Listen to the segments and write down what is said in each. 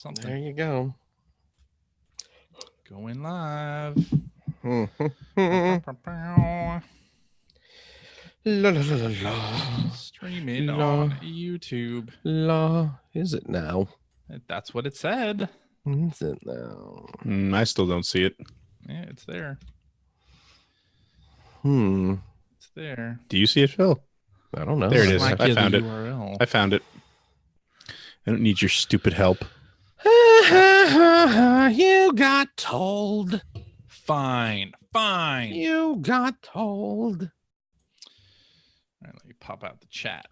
something. There you go. Going live. La, la, la, la, la. Streaming La. on YouTube. La. Is it now? That's what it said. Is it now? I still don't see it. Yeah, it's there. It's there. Do you see it, Phil? I don't know. There it is. Slack I found the it. URL. I found it. I don't need your stupid help. You got told. Fine. You got told. All right, let me pop out the chat.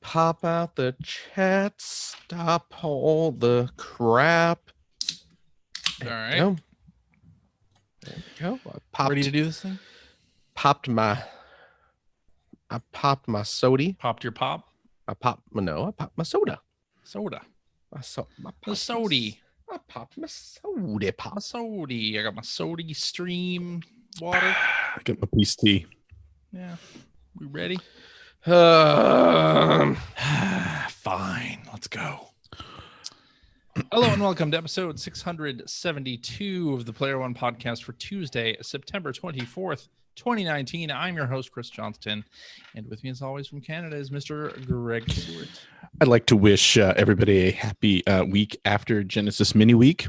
Pop out the chat. Stop all the crap. All right. Go. There we go. Ready to do this thing? I popped my sody. Popped your pop? I popped my soda. Soda. My The sody. I popped my soda pop. My sody. I got my sody stream water. I got my piece of tea. Yeah. We ready? Um, Fine. Let's go. Hello and welcome to episode 672 of the Player One podcast for Tuesday, September 24th, 2019. I'm your host, Chris Johnston, and with me as always from Canada is Mr. Greg Stewart. I'd like to wish everybody a happy week after Genesis Mini Week.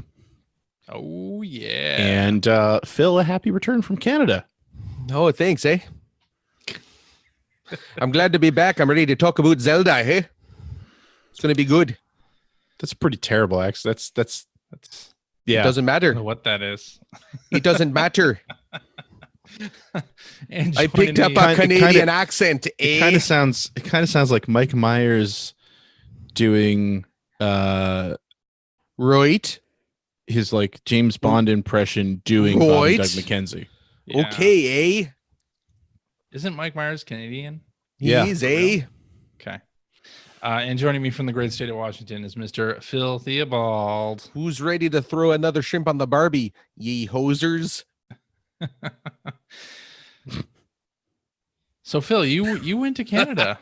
Oh, yeah. And Phil, a happy return from Canada. oh, thanks, eh? I'm glad to be back. I'm ready to talk about Zelda, hey? It's going to be good. That's pretty terrible, actually. That's yeah. It doesn't I matter. don't know what that is. It doesn't matter. And I picked up joining a me- Canadian accent, It eh? kind of sounds like Mike Myers doing Right? his like James Bond impression doing Bob and Right. Doug McKenzie. Yeah. Okay, eh? Isn't Mike Myers Canadian? Yeah. He's, eh? Okay. And joining me from the great state of Washington is Mr. Phil Theobald. Who's ready to throw another shrimp on the Barbie, ye hosers? So, Phil, you went to Canada.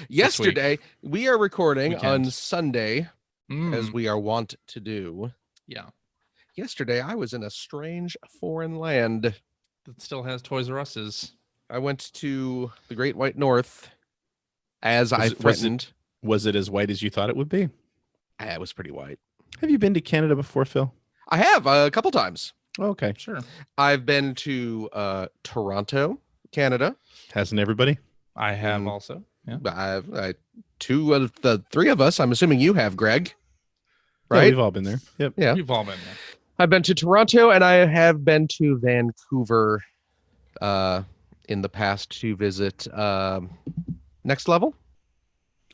Yesterday, we are recording on Weekend. Sunday, Mm, as we are wont to do. yeah. Yesterday, I was in a strange foreign land. That still has Toys R Us's. I went to the Great White North, as I Was it- threatened. Was it as white as you thought it would be? It was pretty white. Have you been to Canada before, Phil? I have a couple times. Okay. Sure. I've been to Toronto, Canada. Hasn't everybody? I have Mm. also. Yeah. I've two of the three of us. I'm assuming you have, Greg. Yeah, Right? we've all been there. Yep. Yeah. We've all been there. I've been to Toronto and I have been to Vancouver in the past to visit Next Level.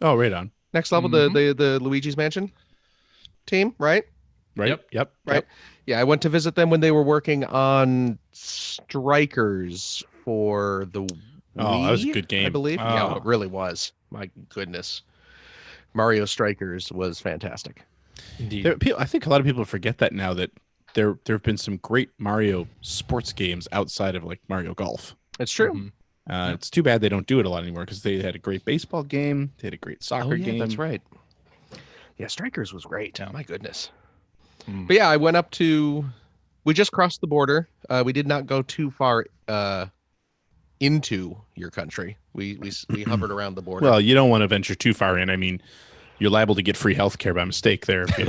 Oh, right on. Next Level, the Luigi's Mansion team, right? Right. Yep. Right. Yeah, I went to visit them when they were working on Strikers for the Oh, that was a Wii, good game. I believe. Yeah, Oh. it really was. My goodness. Mario Strikers was fantastic. Indeed. I think a lot of people forget that now that there have been some great Mario sports games outside of like Mario Golf. It's true. Mhm. It's too bad they don't do it a lot anymore because they had a great baseball game. They had a great soccer Oh, yeah, game. that's right. Yeah, Strikers was great. Yeah. My goodness. Mm. But yeah, I went up to. We just crossed the border. We did not go too far into your country. We hovered around the border. Well, you don't want to venture too far in. I mean, you're liable to get free health care by mistake there. If you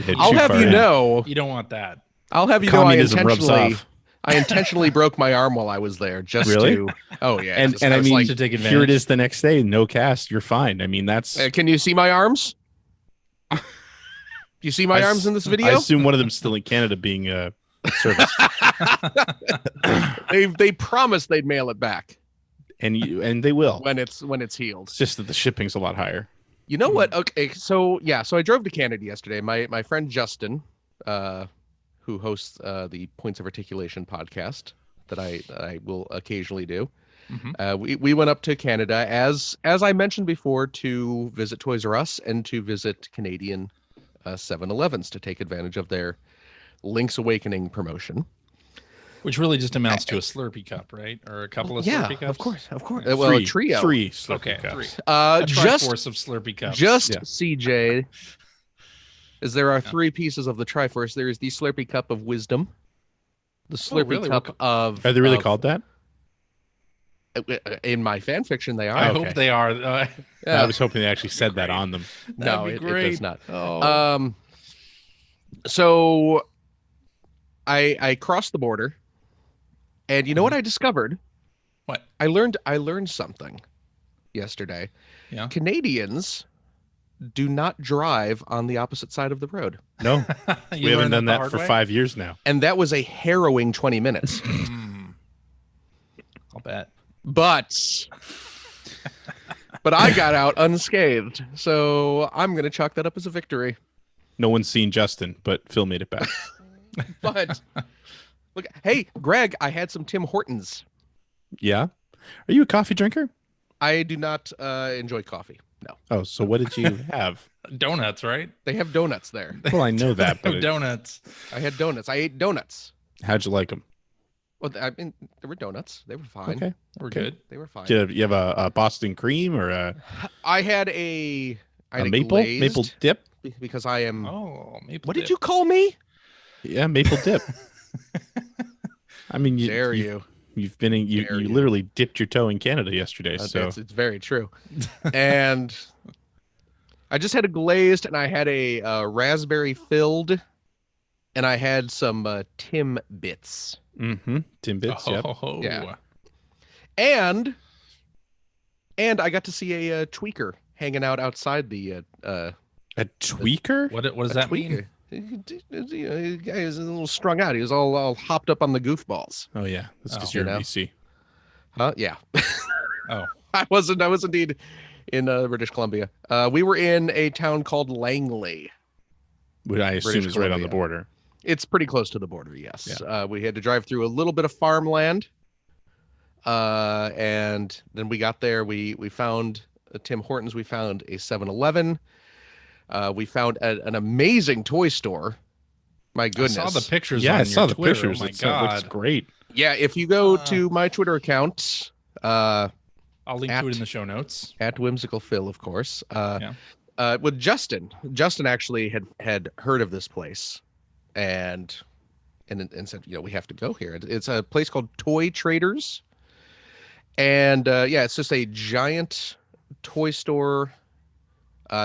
head I'll too have far you in. know. You don't want that. I'll have you know. Communism rubs off. I intentionally broke my arm while I was there. Just Really? to. Oh yeah. And just- I was mean, like, To take advantage. here it is the next day, no cast. You're fine. I mean, that's. Can you see my arms? Do you see my I arms s- in this I video? assume one of them's still in Canada being serviced, They promised they'd mail it back and they will. when it's healed. It's just that the shipping's a lot higher. You know what? Okay, so I drove to Canada yesterday. My friend Justin, who hosts the Points of Articulation podcast that I will occasionally do. Mhm. We went up to Canada as I mentioned before to visit Toys R Us and to visit Canadian 7-Elevens to take advantage of their Link's Awakening promotion. Which really just amounts to a Slurpee cup, right? Or a couple of Slurpee cups? Of course. Well, a trio. Three Slurpee Okay, cups. three. A Just Triforce of Slurpee cups. CJ, as there are three pieces of the Triforce. There is the Slurpee cup of wisdom, the Slurpee cup of. Are they really called that? In my fan fiction, they are. I hope they are. I was hoping they actually said that on them. No, it does not. Oh. So I crossed the border, and you know what I discovered? What? I learned something yesterday. Yeah. Canadians do not drive on the opposite side of the road. No, we haven't done that for 5 years now. And that was a harrowing 20 minutes. I'll bet. But I got out unscathed, so I'm going to chalk that up as a victory. No one's seen Justin, but Phil made it back. But look, hey, Greg, I had some Tim Hortons. Yeah? Are you a coffee drinker? I do not enjoy coffee. No. Oh, so what did you have? Donuts, right? They have donuts there. Well, I know that, but donuts. I had donuts. I ate donuts. How'd you like them? Well, I mean, there were donuts. They were fine. Okay. We're good. They were fine. You have a Boston cream or I had a maple dip? Because I am. Oh, maple. What did you call me? Yeah, maple dip. I mean, you've been in, you literally dipped your toe in Canada yesterday. So it's very true. And I just had a glazed, and I had a raspberry filled, and I had some Timbits. Timbits. Yep. Oh, yeah. And I got to see a tweaker hanging out outside the. A tweaker? What does that mean? The guy is a little strung out. He was all hopped up on the goofballs. Oh yeah, that's because you're in BC. Huh? Yeah. Oh, I was indeed in British Columbia. We were in a town called Langley, which I assume is right on the border. It's pretty close to the border. Yes. Yeah. We had to drive through a little bit of farmland, and then we got there. We found Tim Hortons. We found a 7-Eleven. We found an amazing toy store. My goodness. I saw the pictures. Yeah, on I saw your the Twitter. pictures. Oh my It God. looks great. Yeah, if you go to my Twitter account, I'll link to it in the show notes. At Whimsical Phil, of course. With Justin actually had heard of this place, and said, we have to go here. It's a place called Toy Traders, and it's just a giant toy store.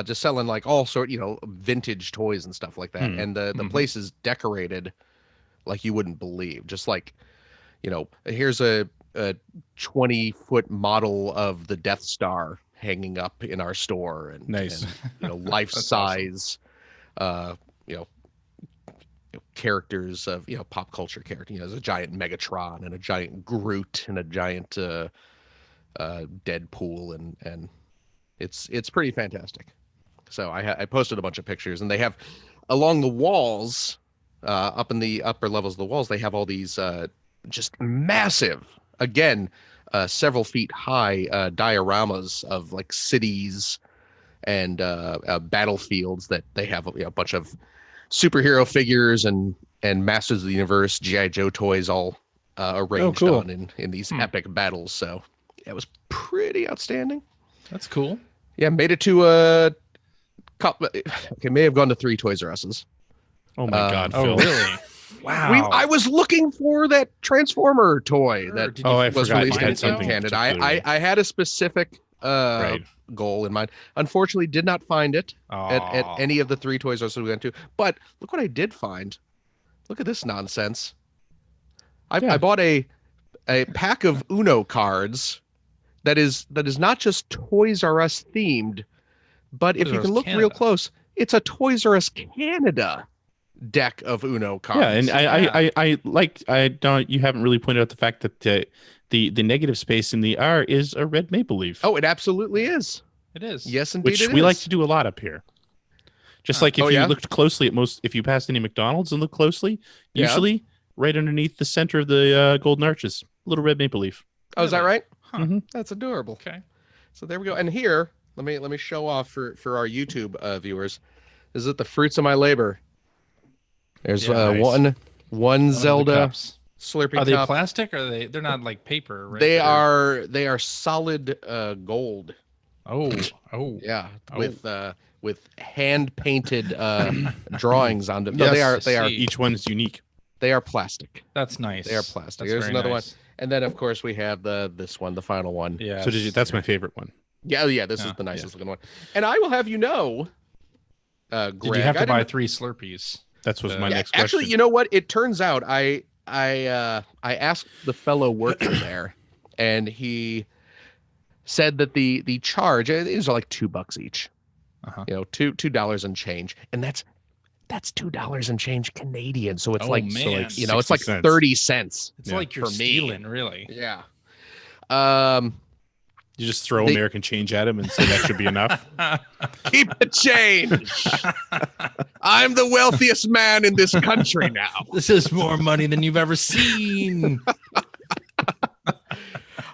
Just selling like all sort, vintage toys and stuff like that. And the place is decorated like you wouldn't believe. Just like, here's a 20-foot model of the Death Star hanging up in our store, and nice, and, life size, awesome. Characters of pop culture characters. There's a giant Megatron and a giant Groot and a giant Deadpool and. It's pretty fantastic. So I posted a bunch of pictures, and they have along the walls, up in the upper levels of the walls, they have all these just massive, again, several feet high dioramas of like cities and battlefields that they have a bunch of superhero figures and Masters of the Universe, G.I. Joe toys all arranged on in these epic battles. So it was pretty outstanding. That's cool. Yeah, made it to a couple. Okay, may have gone to 3 Toys R Us's. Oh my God, Phil! Oh really? Wow. I was looking for that Transformer toy that I was forgot released you had in something Canada. I had a specific goal in mind. Unfortunately, did not find it at any of the 3 Toys R Us we went to. But look what I did find. Look at this nonsense. I bought a pack of Uno cards. That is not just Toys R Us themed, but if you can look real close, it's a Toys R Us Canada deck of Uno cards. Yeah, and I don't. You haven't really pointed out the fact that the negative space in the R is a red maple leaf. Oh, it absolutely is. It is. Yes, indeed. Which we like to do a lot up here. Just like if you looked closely at if you passed any McDonald's and look closely, usually right underneath the center of the golden arches, a little red maple leaf. Oh, is that right? Huh. That's adorable. Okay. So there we go. And here, let me show off for our YouTube viewers. This is the fruits of my labor. There's nice. one Zelda Slurpee Are cup. they plastic? Or they're not like paper, right? They are solid gold. Oh, yeah, with hand painted drawings on them. No, Yes, they are each one's unique. They are plastic. That's nice. They are plastic. That's There's another nice. one, and then of course we have this one, the final one. Yeah. So that's my favorite one. Yeah. This is the nicest looking one, and I will have you know, Greg, did you have to buy 3 Slurpees? That was my next question. Actually, you know what? It turns out I asked the fellow working there, and he said that the charge is like $2 each. You know, $2 and change, and that's $2 and change Canadian. So it's it's like 30 cents. It's like you're stealing, really. Yeah. You just throw American change at him and say that should be enough. Keep the change. I'm the wealthiest man in this country now. This is more money than you've ever seen.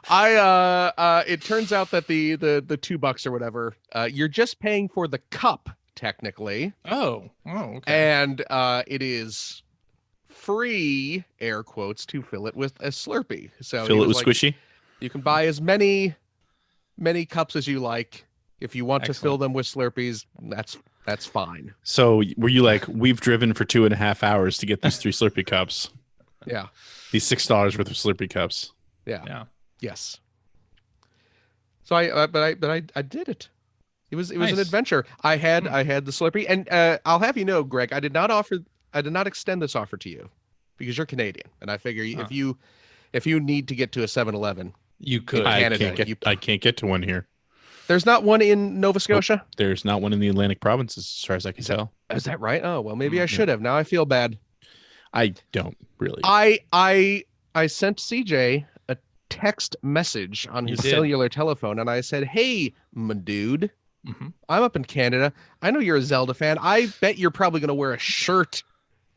It turns out that the $2 or whatever, you're just paying for the cup technically. Oh, okay. And it is free, air quotes, to fill it with a Slurpee. So fill it with Squishy. You can buy as many cups as you like. If you want to fill them with Slurpees, that's fine. So were you like, we've driven for 2.5 hours to get these 3 Slurpee cups? Yeah. These $6 worth of Slurpee cups. Yeah. Yes. So I did it. It was an adventure. I had the Slurpee, and I'll have you know, Greg, I did not extend this offer to you because you're Canadian, and I figure if you need to get to a 7-Eleven, you could. I can't get to one here. There's not one in Nova Scotia? Nope. There's not one in the Atlantic provinces, as far as I can tell. Is that right? Oh, well, maybe I should have. Now I feel bad. I don't really. I sent CJ a text message on his cellular telephone, and I said, "Hey, my dude, I'm up in Canada. I know you're a Zelda fan. I bet you're probably going to wear a shirt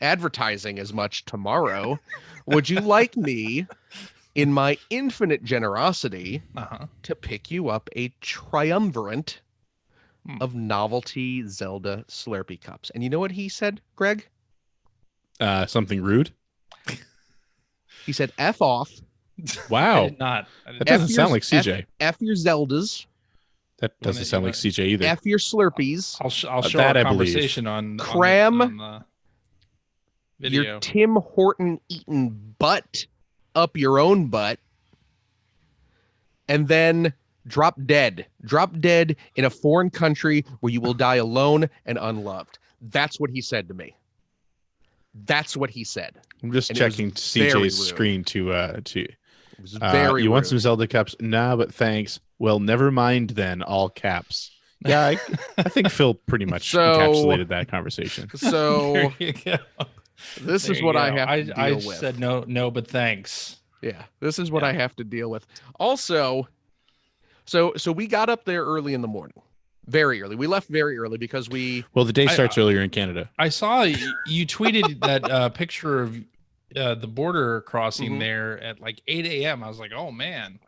advertising as much tomorrow. Would you like me, in my infinite generosity, to pick you up a triumvirate of novelty Zelda Slurpee cups?" And you know what he said, Greg? Something rude. He said, "F off." Wow. I did not. That doesn't sound like CJ. F your Zeldas. That doesn't sound like CJ either. F your Slurpees. I'll show our conversation on the video. Your Tim Horton eaten butt up your own butt, and then drop dead in a foreign country where you will die alone and unloved. That's what he said to me. That's what he said. I'm just checking CJ's screen to It was very you rude. Want some Zelda cups? Nah, but thanks. Well, never mind then, all caps. Yeah, I think Phil pretty much encapsulated that conversation. So this is what I have to deal with. I said no, but thanks. Yeah, this is what I have to deal with. Also, so we got up there early in the morning. Very early. We left very early because the day starts earlier in Canada. I saw you tweeted that picture of the border crossing there at like 8 a.m. I was like, oh man.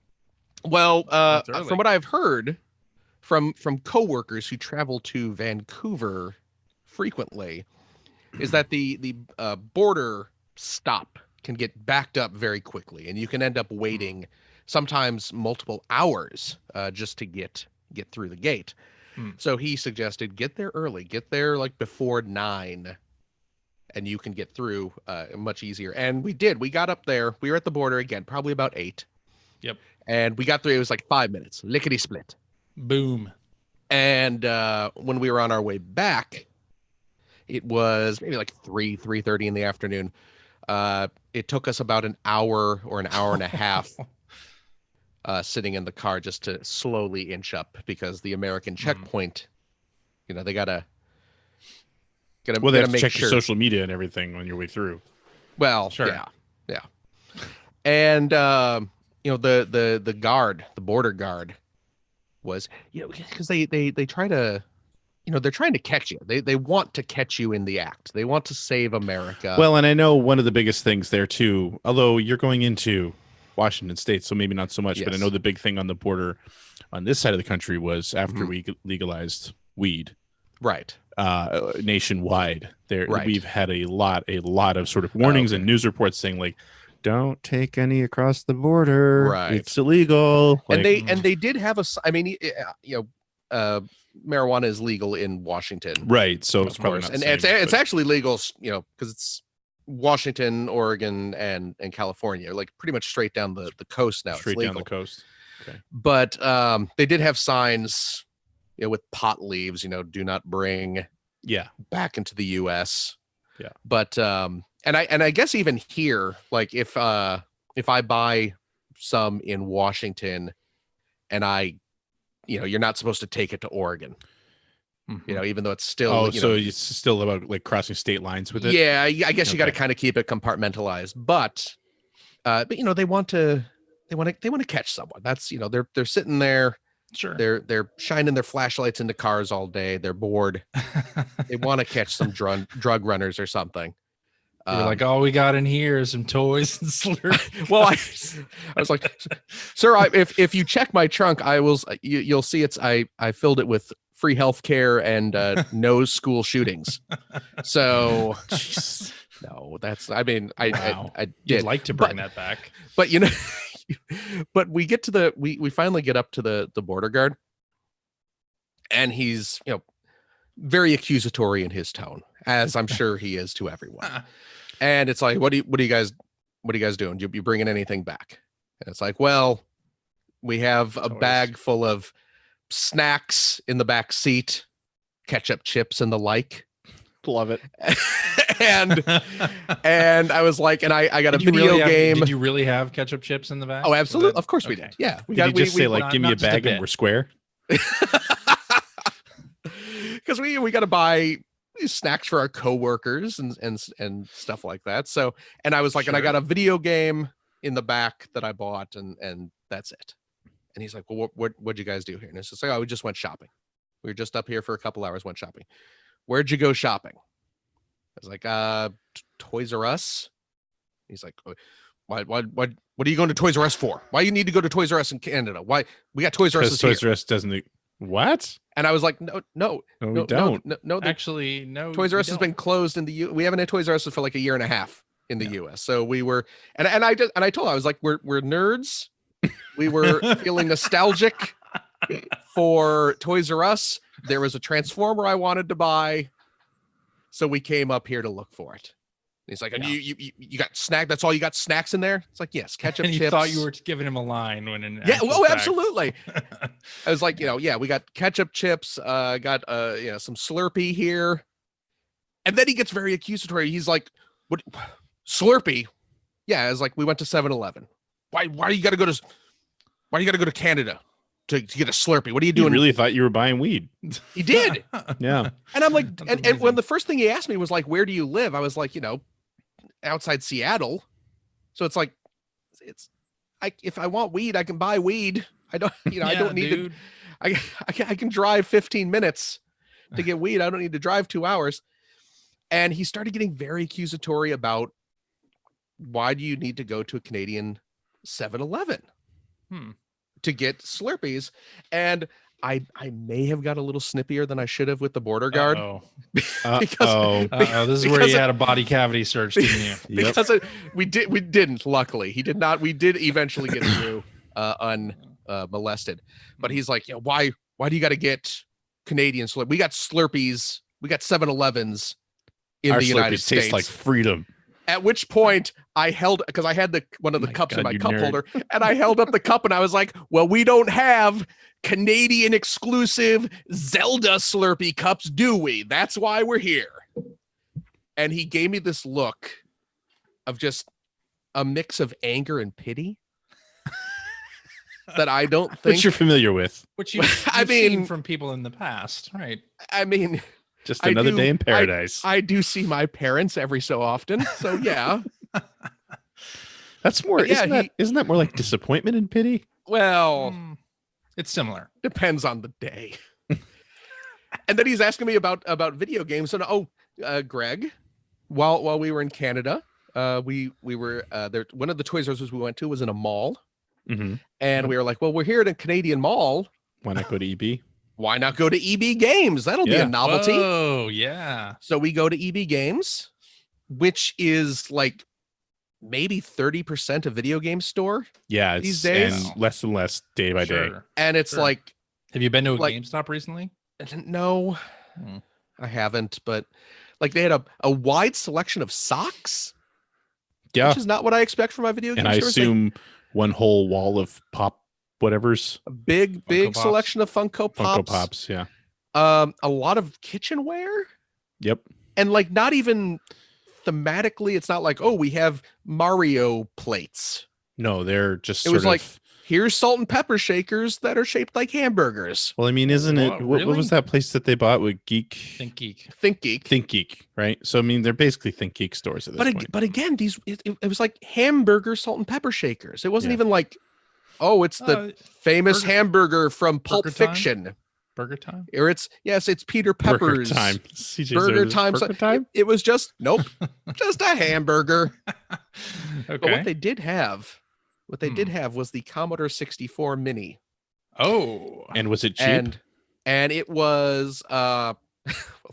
Well, from what I've heard from coworkers who travel to Vancouver frequently, is that the border stop can get backed up very quickly, and you can end up waiting sometimes multiple hours just to get through the gate. So he suggested get there early, get there like before 9, and you can get through much easier. And we did. We got up there. We were at the border again, probably about 8. Yep. And we got through. It was like 5 minutes, lickety split. Boom. And when we were on our way back, it was maybe like 3:30 in the afternoon. It took us about an hour or an hour and a half sitting in the car just to slowly inch up because the American checkpoint, they gotta they have to check your social media and everything on your way through. Well, sure. Yeah. And the guard, the border guard, was because they try to. They're trying to catch you. They want to catch you in the act. They want to save America. Well, and I know one of the biggest things there too, although you're going into Washington State, so maybe not so much, but I know the big thing on the border on this side of the country was after we legalized weed. Right. Nationwide. We've had a lot of sort of warnings and news reports saying like don't take any across the border. Right. It's illegal. And they did have marijuana is legal in Washington. Right. So of course. And it's actually legal, because it's Washington, Oregon, and California, like pretty much straight down the coast now. Straight down the coast. Okay. But they did have signs, with pot leaves, do not bring back into the US. Yeah. But and I guess even here, like if I buy some in Washington and you're not supposed to take it to Oregon. Even though it's still so it's still about like crossing state lines with it. Yeah, I guess you got to kind of keep it compartmentalized, but they want to catch someone. That's they're sitting there. Sure. They're shining their flashlights into cars all day. They're bored. They want to catch some drug runners or something. You're like, all we got in here is some toys and Slurpees. Well, I was like, sir, if you check my trunk, you'll see I filled it with free health care and no school shootings. So no, that's, I mean, wow. I did. You'd like to bring that back. But but we get to we finally get up to the border guard, and he's, very accusatory in his tone, as I'm sure he is to everyone. And it's like, what are you guys doing? You bringing anything back? And it's like, well, we have a bag full of snacks in the back seat, ketchup, chips, and the like. Love it. and I was like, and I got a video game. Did you really have ketchup chips in the back? Oh, absolutely. Of course we did. Yeah. Did you just say, like, give me a bag and we're square? Because we got to buy snacks for our coworkers and stuff like that. So, and I was like, and I got a video game in the back that I bought, and that's it. And he's like, well, what'd you guys do here? And it's just like, oh, we just went shopping. We were just up here for a couple hours, went shopping. Where'd you go shopping? I was like, Toys R Us. He's like, what are you going to Toys R Us for? Why you need to go to Toys R Us in Canada? Why we got Toys R Us here? Toys R Us doesn't. What? And I was like, no, we don't. No, actually, no. Toys R Us has been closed in the U. We haven't had Toys R Us for like a year and a half in the US. So we were, and I told her, I was like, we're nerds. We were feeling nostalgic for Toys R Us. There was a Transformer I wanted to buy, so we came up here to look for it. And he's like, and you got snack? That's all you got? Snacks in there? It's like, yes, ketchup, and you chips. Thought you were giving him a line when absolutely. I was like, we got ketchup, chips, got some Slurpee here, and then he gets very accusatory. He's like, what Slurpee? Yeah, it's like, we went to 7-Eleven. Why do you got to go to Canada to get a Slurpee? What are you doing? You really thought you were buying weed? He did. Yeah. And I'm like, and when the first thing he asked me was like, where do you live? I was like, outside Seattle. So it's like, if I want weed, I can buy weed. I don't, I don't need to. I can drive 15 minutes to get weed. I don't need to drive 2 hours. And he started getting very accusatory about, why do you need to go to a Canadian 7-Eleven to get Slurpees? And I may have got a little snippier than I should have with the border guard. because this is where you had a body cavity search, didn't you? Because we didn't. Luckily, he did not. We did eventually get through unmolested. But he's like, why do you got to get Canadian Slurpees? We got Slurpees. We got 7-Elevens in the United States. Taste like freedom. At which point I held, because I had one of the cups in my cup holder, and I held up the cup and I was like, well, we don't have Canadian exclusive Zelda Slurpee cups, do we? That's why we're here. And he gave me this look of just a mix of anger and pity that I don't think which you're familiar with. Which you've seen from people in the past, right? I mean, just another day in paradise. I do see my parents every so often, so yeah. That's more. Isn't that more like disappointment and pity? Well, it's similar. Depends on the day. And then he's asking me about video games. And Greg, while we were in Canada, we were there. One of the Toys R Us we went to was in a mall, and we were like, well, we're here at a Canadian mall. Why not go to EB? Why not go to EB Games? That'll be a novelty. Oh, yeah. So we go to EB Games, which is like maybe 30% of video game store. Yeah, these days, and less and less day by day. And it's like, have you been to a GameStop recently? No, I haven't. But like, they had a wide selection of socks. Yeah, which is not what I expect from my video game store. And I assume like, one whole wall of pop whatever's a big selection of Funko Pops. Yeah. A lot of kitchenware. Yep. And like, not even thematically, it's not like, oh, we have Mario plates. No, they're just it was like, here's salt and pepper shakers that are shaped like hamburgers. Well, I mean, isn't it what was that place that they bought with Think Geek, right? So I mean, they're basically Think Geek stores at this point. But again, it was like hamburger salt and pepper shakers. It wasn't even like, oh, it's the famous hamburger from Pulp Fiction. Burger Time? Or it's Peter Pepper's Burger Time. Burger Time. Burger Time? It was just just a hamburger. Okay. But what they did have was the Commodore 64 Mini. Oh. And was it cheap? And it was of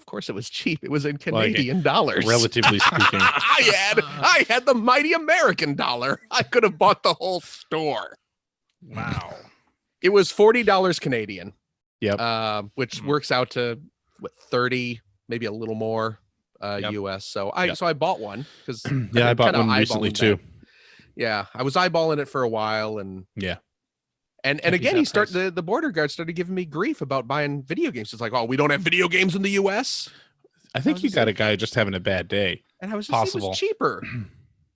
course it was cheap. It was in Canadian dollars. Relatively speaking. I had the mighty American dollar. I could have bought the whole store. Wow. It was $40 Canadian. Yep. Which works out to 30, maybe a little more US. So I bought one because I bought one recently too. Yeah, I was eyeballing it for a while, and and again, the border guard started giving me grief about buying video games. It's like, oh, we don't have video games in the US. I think you got a guy just having a bad day. And I was just, it was cheaper.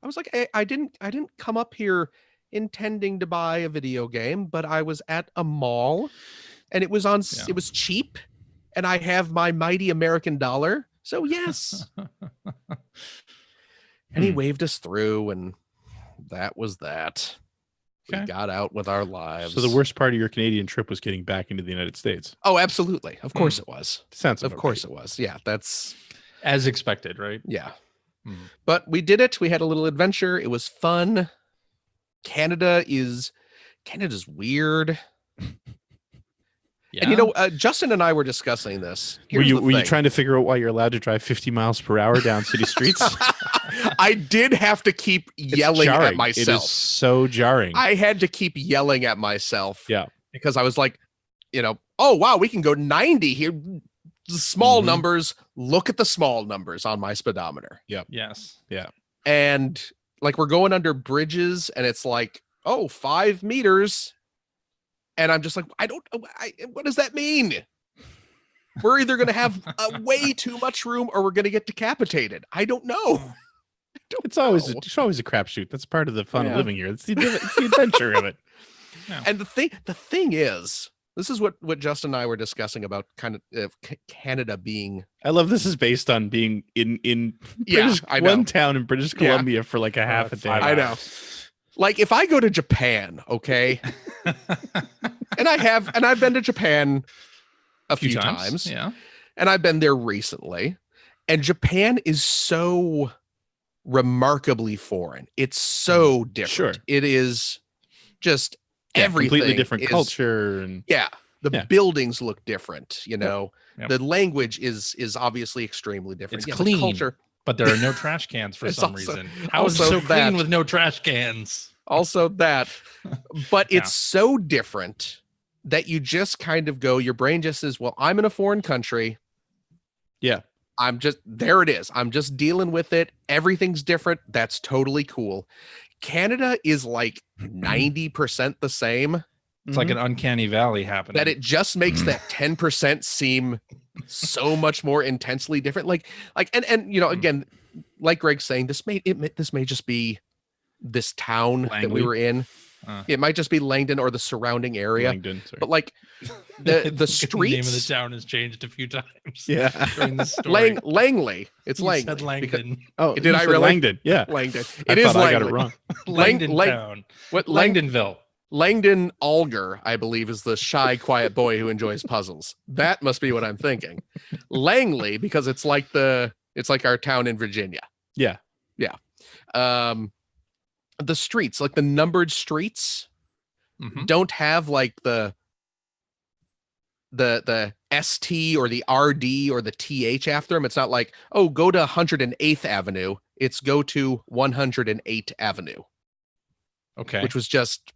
I was like, I didn't come up here intending to buy a video game, but I was at a mall. And it was it was cheap, and I have my mighty American dollar. So yes. And he waved us through, and that was that. Okay. We got out with our lives. So the worst part of your Canadian trip was getting back into the United States. Oh, absolutely. Of course it was. Of course it was. Yeah, that's as expected, right? Yeah. But we did it. We had a little adventure. It was fun. Canada's weird. Yeah. And Justin and I were discussing this. Were you trying to figure out why you're allowed to drive 50 miles per hour down city streets? I did have to keep yelling at myself. It is so jarring. I had to keep yelling at myself. Yeah. Because I was like, oh wow, we can go 90 here. Small numbers. Look at the small numbers on my speedometer. Yep. Yes. Yeah. And like, we're going under bridges, and it's like, 5 meters. And I'm just like, what does that mean? We're either going to have way too much room, or we're going to get decapitated. I don't know. It's always a crapshoot. That's part of the fun of living here. It's the adventure of it. Yeah. And the thing is, this is what Justin and I were discussing about kind of Canada being. I love this is based on being in one town in British Columbia for like a half a day. I know. Like, if I go to Japan, okay, and I've been to Japan a few times, and I've been there recently, and Japan is so remarkably foreign. It's so different. Sure. It is just everything. Completely different culture, and the buildings look different. The language is obviously extremely different. It's clean. The culture. But there are no trash cans for some reason. How is it so clean with no trash cans? Also that. But it's so different that you just kind of go, your brain just says, well, I'm in a foreign country. Yeah. There it is. I'm just dealing with it. Everything's different. That's totally cool. Canada is like 90% the same. It's like an uncanny valley happening. That it just makes that 10% seem so much more intensely different. And again, like Greg's saying, this may just be this town that we were in. It might just be Langdon or the surrounding area. But like the streets, the name of the town has changed a few times. Yeah, during the story. Langley. It's Langley. Said Langdon. Did I really? Langdon. Yeah, Langdon. It is Langley. I got it wrong. Langdon town. What? Langdonville. Langdon Alger, I believe, is the shy, quiet boy who enjoys puzzles. That must be what I'm thinking. Langley, because it's like our town in Virginia. Yeah. Yeah. The streets, like the numbered streets, don't have like the ST or the RD or the TH after them. It's not like, oh, go to 108th Avenue. it's go to 108 Avenue. Okay. Which was just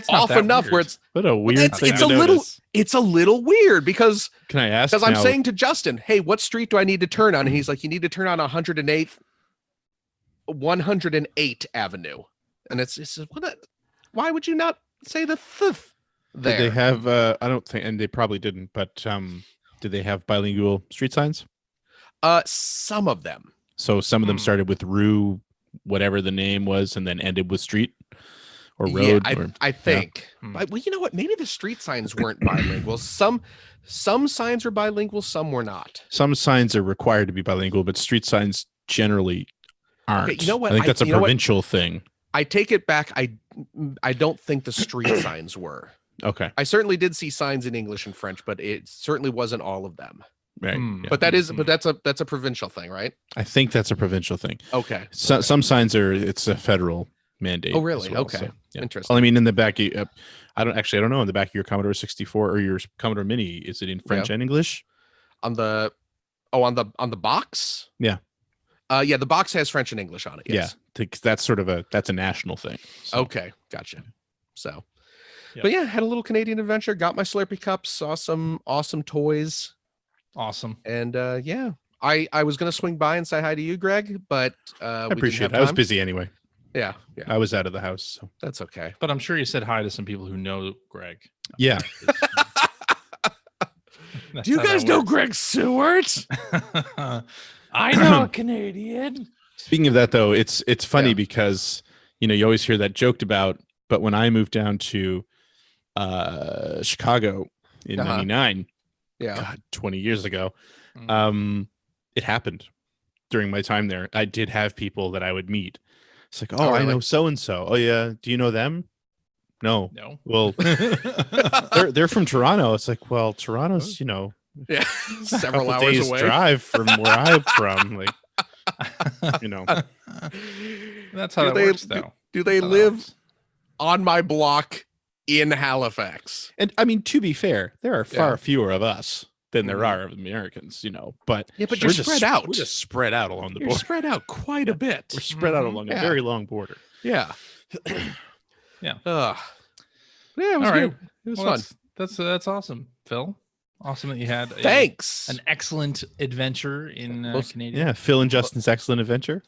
off enough where it's what a weird thing to notice. It's a little weird because can I ask? Because I'm saying to Justin, hey, what street do I need to turn on? And he's like, you need to turn on 108 Avenue. And it's why would you not say the fifth there? Did they have I don't think, and they probably didn't, but did they have bilingual street signs? Some of them. So some of them started with Rue, whatever the name was, and then ended with street or road. Yeah, I think. But, well, you know what? Maybe the street signs weren't bilingual. Some signs were bilingual, some were not. Some signs are required to be bilingual, but street signs generally aren't. Okay, you know what? I think that's a provincial thing. I take it back. I don't think the street signs were. Okay. I certainly did see signs in English and French, but it certainly wasn't all of them. Right. Yeah. But that's a provincial thing, right? I think that's a provincial thing. Okay. Some signs it's a federal mandate. Oh, really? Well, okay. So, yeah. Interesting. Well, I mean, in the back, I don't know. In the back of your Commodore 64 or your Commodore Mini, is it in French and English? On the box? Yeah. Yeah, the box has French and English on it. Yes. Yeah, that's that's a national thing. So. Okay, gotcha. So, but yeah, had a little Canadian adventure. Got my Slurpee cups. Saw some awesome toys. Awesome. And yeah, I was gonna swing by and say hi to you, Greg, but I appreciate it. I was busy anyway. Yeah. I was out of the house, so that's okay. But I'm sure you said hi to some people who know Greg. Yeah. Do you guys know Greg Stewart? I know a Canadian. Speaking of that, though, it's funny because you always hear that joked about, but when I moved down to Chicago in '99, God, 20 years ago, it happened during my time there. I did have people that I would meet. It's like, oh, really? I know so and so. Oh yeah, do you know them? No. Well, they're from Toronto. It's like, well, Toronto's several hours days away drive from where I'm from. Like, that's how that works, though. Do they live on my block in Halifax? And I mean, to be fair, there are far fewer of us than there are of Americans, but but you're spread out. We're just spread out along the border. You're spread out quite a bit. We're spread out along a very long border. Yeah. Yeah. Yeah, it was good. It was fun. That's awesome, Phil. Awesome that you had an excellent adventure in Canada. Yeah, Phil and Justin's excellent adventure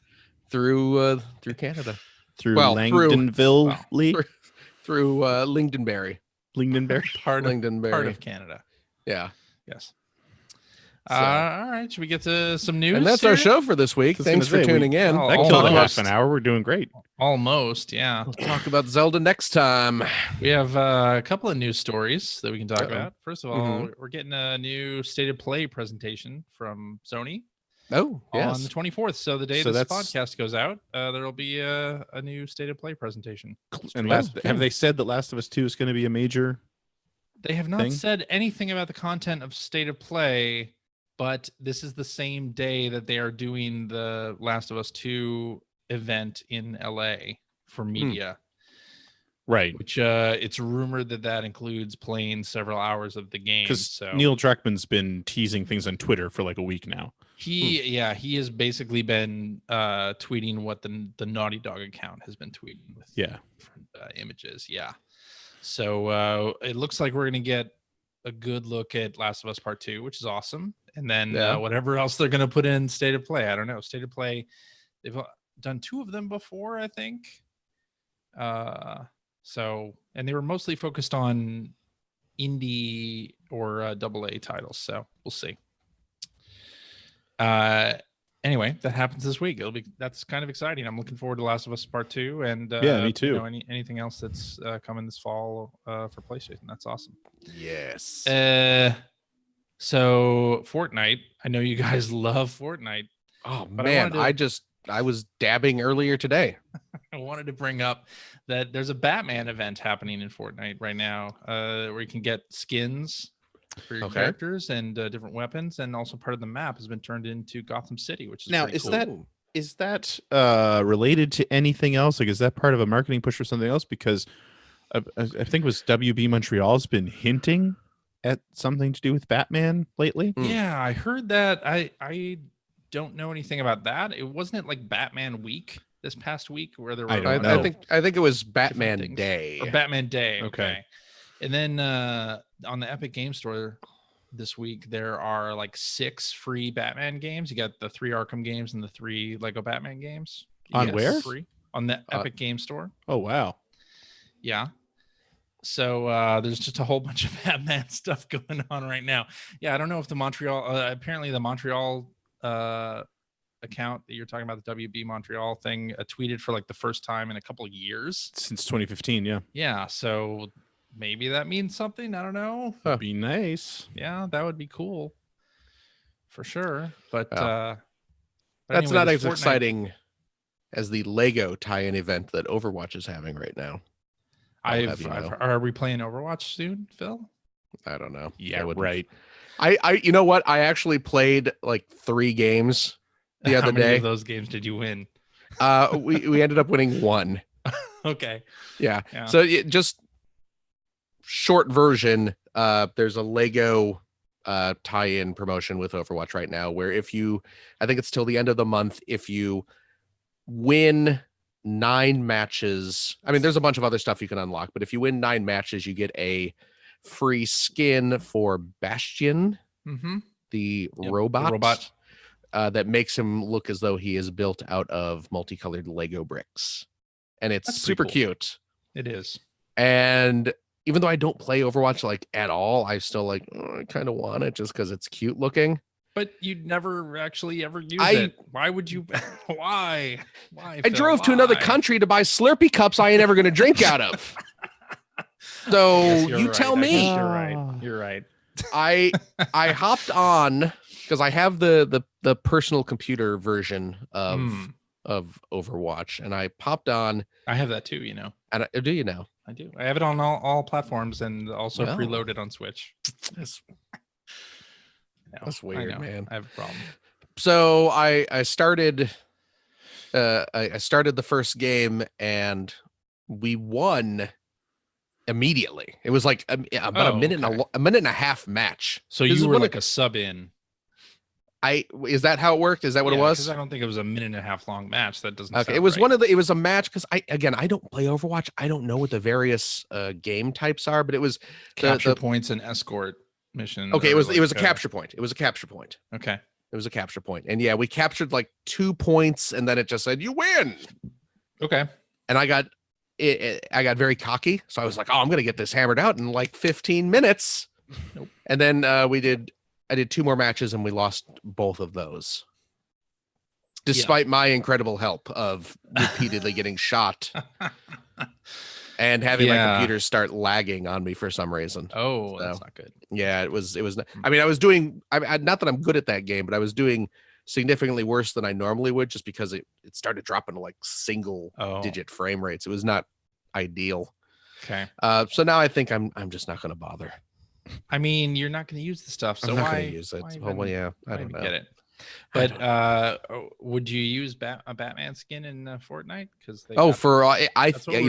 through Canada. Through Langdonville, through Lindenberry. part of Canada. Yeah. Yes. All right. Should we get to some news? And that's our show for this week. Thanks for tuning in. That killed half an hour. We're doing great. Almost, yeah. We'll talk about Zelda next time. We have a couple of news stories that we can talk about. First of all, we're getting a new State of Play presentation from Sony. Oh, yes. On the 24th. So the day this podcast goes out, there'll be a new State of Play presentation. And have they said that Last of Us 2 is going to be a major? They have not said anything about the content of State of Play, but this is the same day that they are doing the Last of Us 2 event in LA for media. Right. Which it's rumored that includes playing several hours of the game. Because Neil Druckmann's been teasing things on Twitter for like a week now. He has basically been tweeting what the Naughty Dog account has been tweeting with different images. Yeah. So it looks like we're going to get a good look at Last of Us Part 2, which is awesome. And then whatever else they're going to put in State of Play. I don't know. State of Play, they've done 2 of them before, I think. And they were mostly focused on indie or AA titles. So we'll see. Anyway, that happens this week. That's kind of exciting. I'm looking forward to Last of Us Part 2, and me too. Anything else that's coming this fall for PlayStation. That's awesome. Yes. So Fortnite. I know you guys love Fortnite. Oh man, I was dabbing earlier today. I wanted to bring up that there's a Batman event happening in Fortnite right now, where you can get skins for your characters and different weapons, and also part of the map has been turned into Gotham City, which is now cool. Is that related to anything else? Like, is that part of a marketing push for something else? Because I think it was WB Montreal's been hinting at something to do with Batman lately. Yeah, I heard that. I don't know anything about that. It wasn't like Batman Week this past week where there were. I think it was Batman Day or Batman Day. Okay. And then on the Epic Game Store this week, there are like 6 free Batman games. You got the 3 Arkham games and the 3 Lego Batman games. On where? Free on the Epic Game Store. Oh, wow. Yeah. So there's just a whole bunch of Batman stuff going on right now. Yeah, I don't know if the Montreal, apparently the Montreal account that you're talking about, the WB Montreal thing, tweeted for like the first time in a couple of years. Since 2015, yeah. Yeah, so maybe that means something. I don't know. That'd be nice. Yeah, that would be cool. For sure. But that's anyway, not as exciting as the Lego tie-in event that Overwatch is having right now. Are we playing Overwatch soon, Phil? I don't know. Yeah, right. I you know what? I actually played like 3 games the other day. How many of those games did you win? We ended up winning 1. Okay. Yeah. So just short version. There's a Lego tie-in promotion with Overwatch right now, where I think it's till the end of the month, if you win 9 matches. I mean, there's a bunch of other stuff you can unlock, but if you win 9 matches, you get a free skin for Bastion, the robot that makes him look as though he is built out of multicolored Lego bricks. And it's super cool. Cute. It is. And even though I don't play Overwatch like at all, I still I kind of want it just because it's cute looking. But you'd never actually ever use it. Why would you? Why? I drove to another country to buy Slurpee cups I ain't ever going to drink out of. So you tell me. You're right. I hopped on because I have the personal computer version of Overwatch, and I popped on. I have that too, you know. And do you know? I do. I have it on all platforms and also preloaded on Switch. That's weird, man. I have a problem. So I started the first game and we won immediately. It was like about a minute and a half match. So you were like a sub in. Is that how it worked? Is that what it was? Because I don't think it was a minute and a half long match. That doesn't. Okay, it was right. It was a match because I don't play Overwatch. I don't know what the various game types are, but it was capture points and escort mission. Okay, it was a capture point. It was a capture point. Okay. It was a capture point. And yeah, we captured like 2 points and then it just said you win. Okay. And I got very cocky. So I was like, oh, I'm going to get this hammered out in like 15 minutes. Nope. And then I did 2 more matches and we lost both of those. Despite my incredible help of repeatedly getting shot. And having my computer start lagging on me for some reason. Oh, that's not good. Yeah, it was. I mean, I was doing. Not that I'm good at that game, but I was doing significantly worse than I normally would, just because it started dropping to like single-digit frame rates. It was not ideal. Okay. So now I think I'm just not going to bother. I mean, you're not going to use the stuff, so I'm not why going to use it? Well, yeah, I don't know. Get it. But would you use a Batman skin in Fortnite? Because you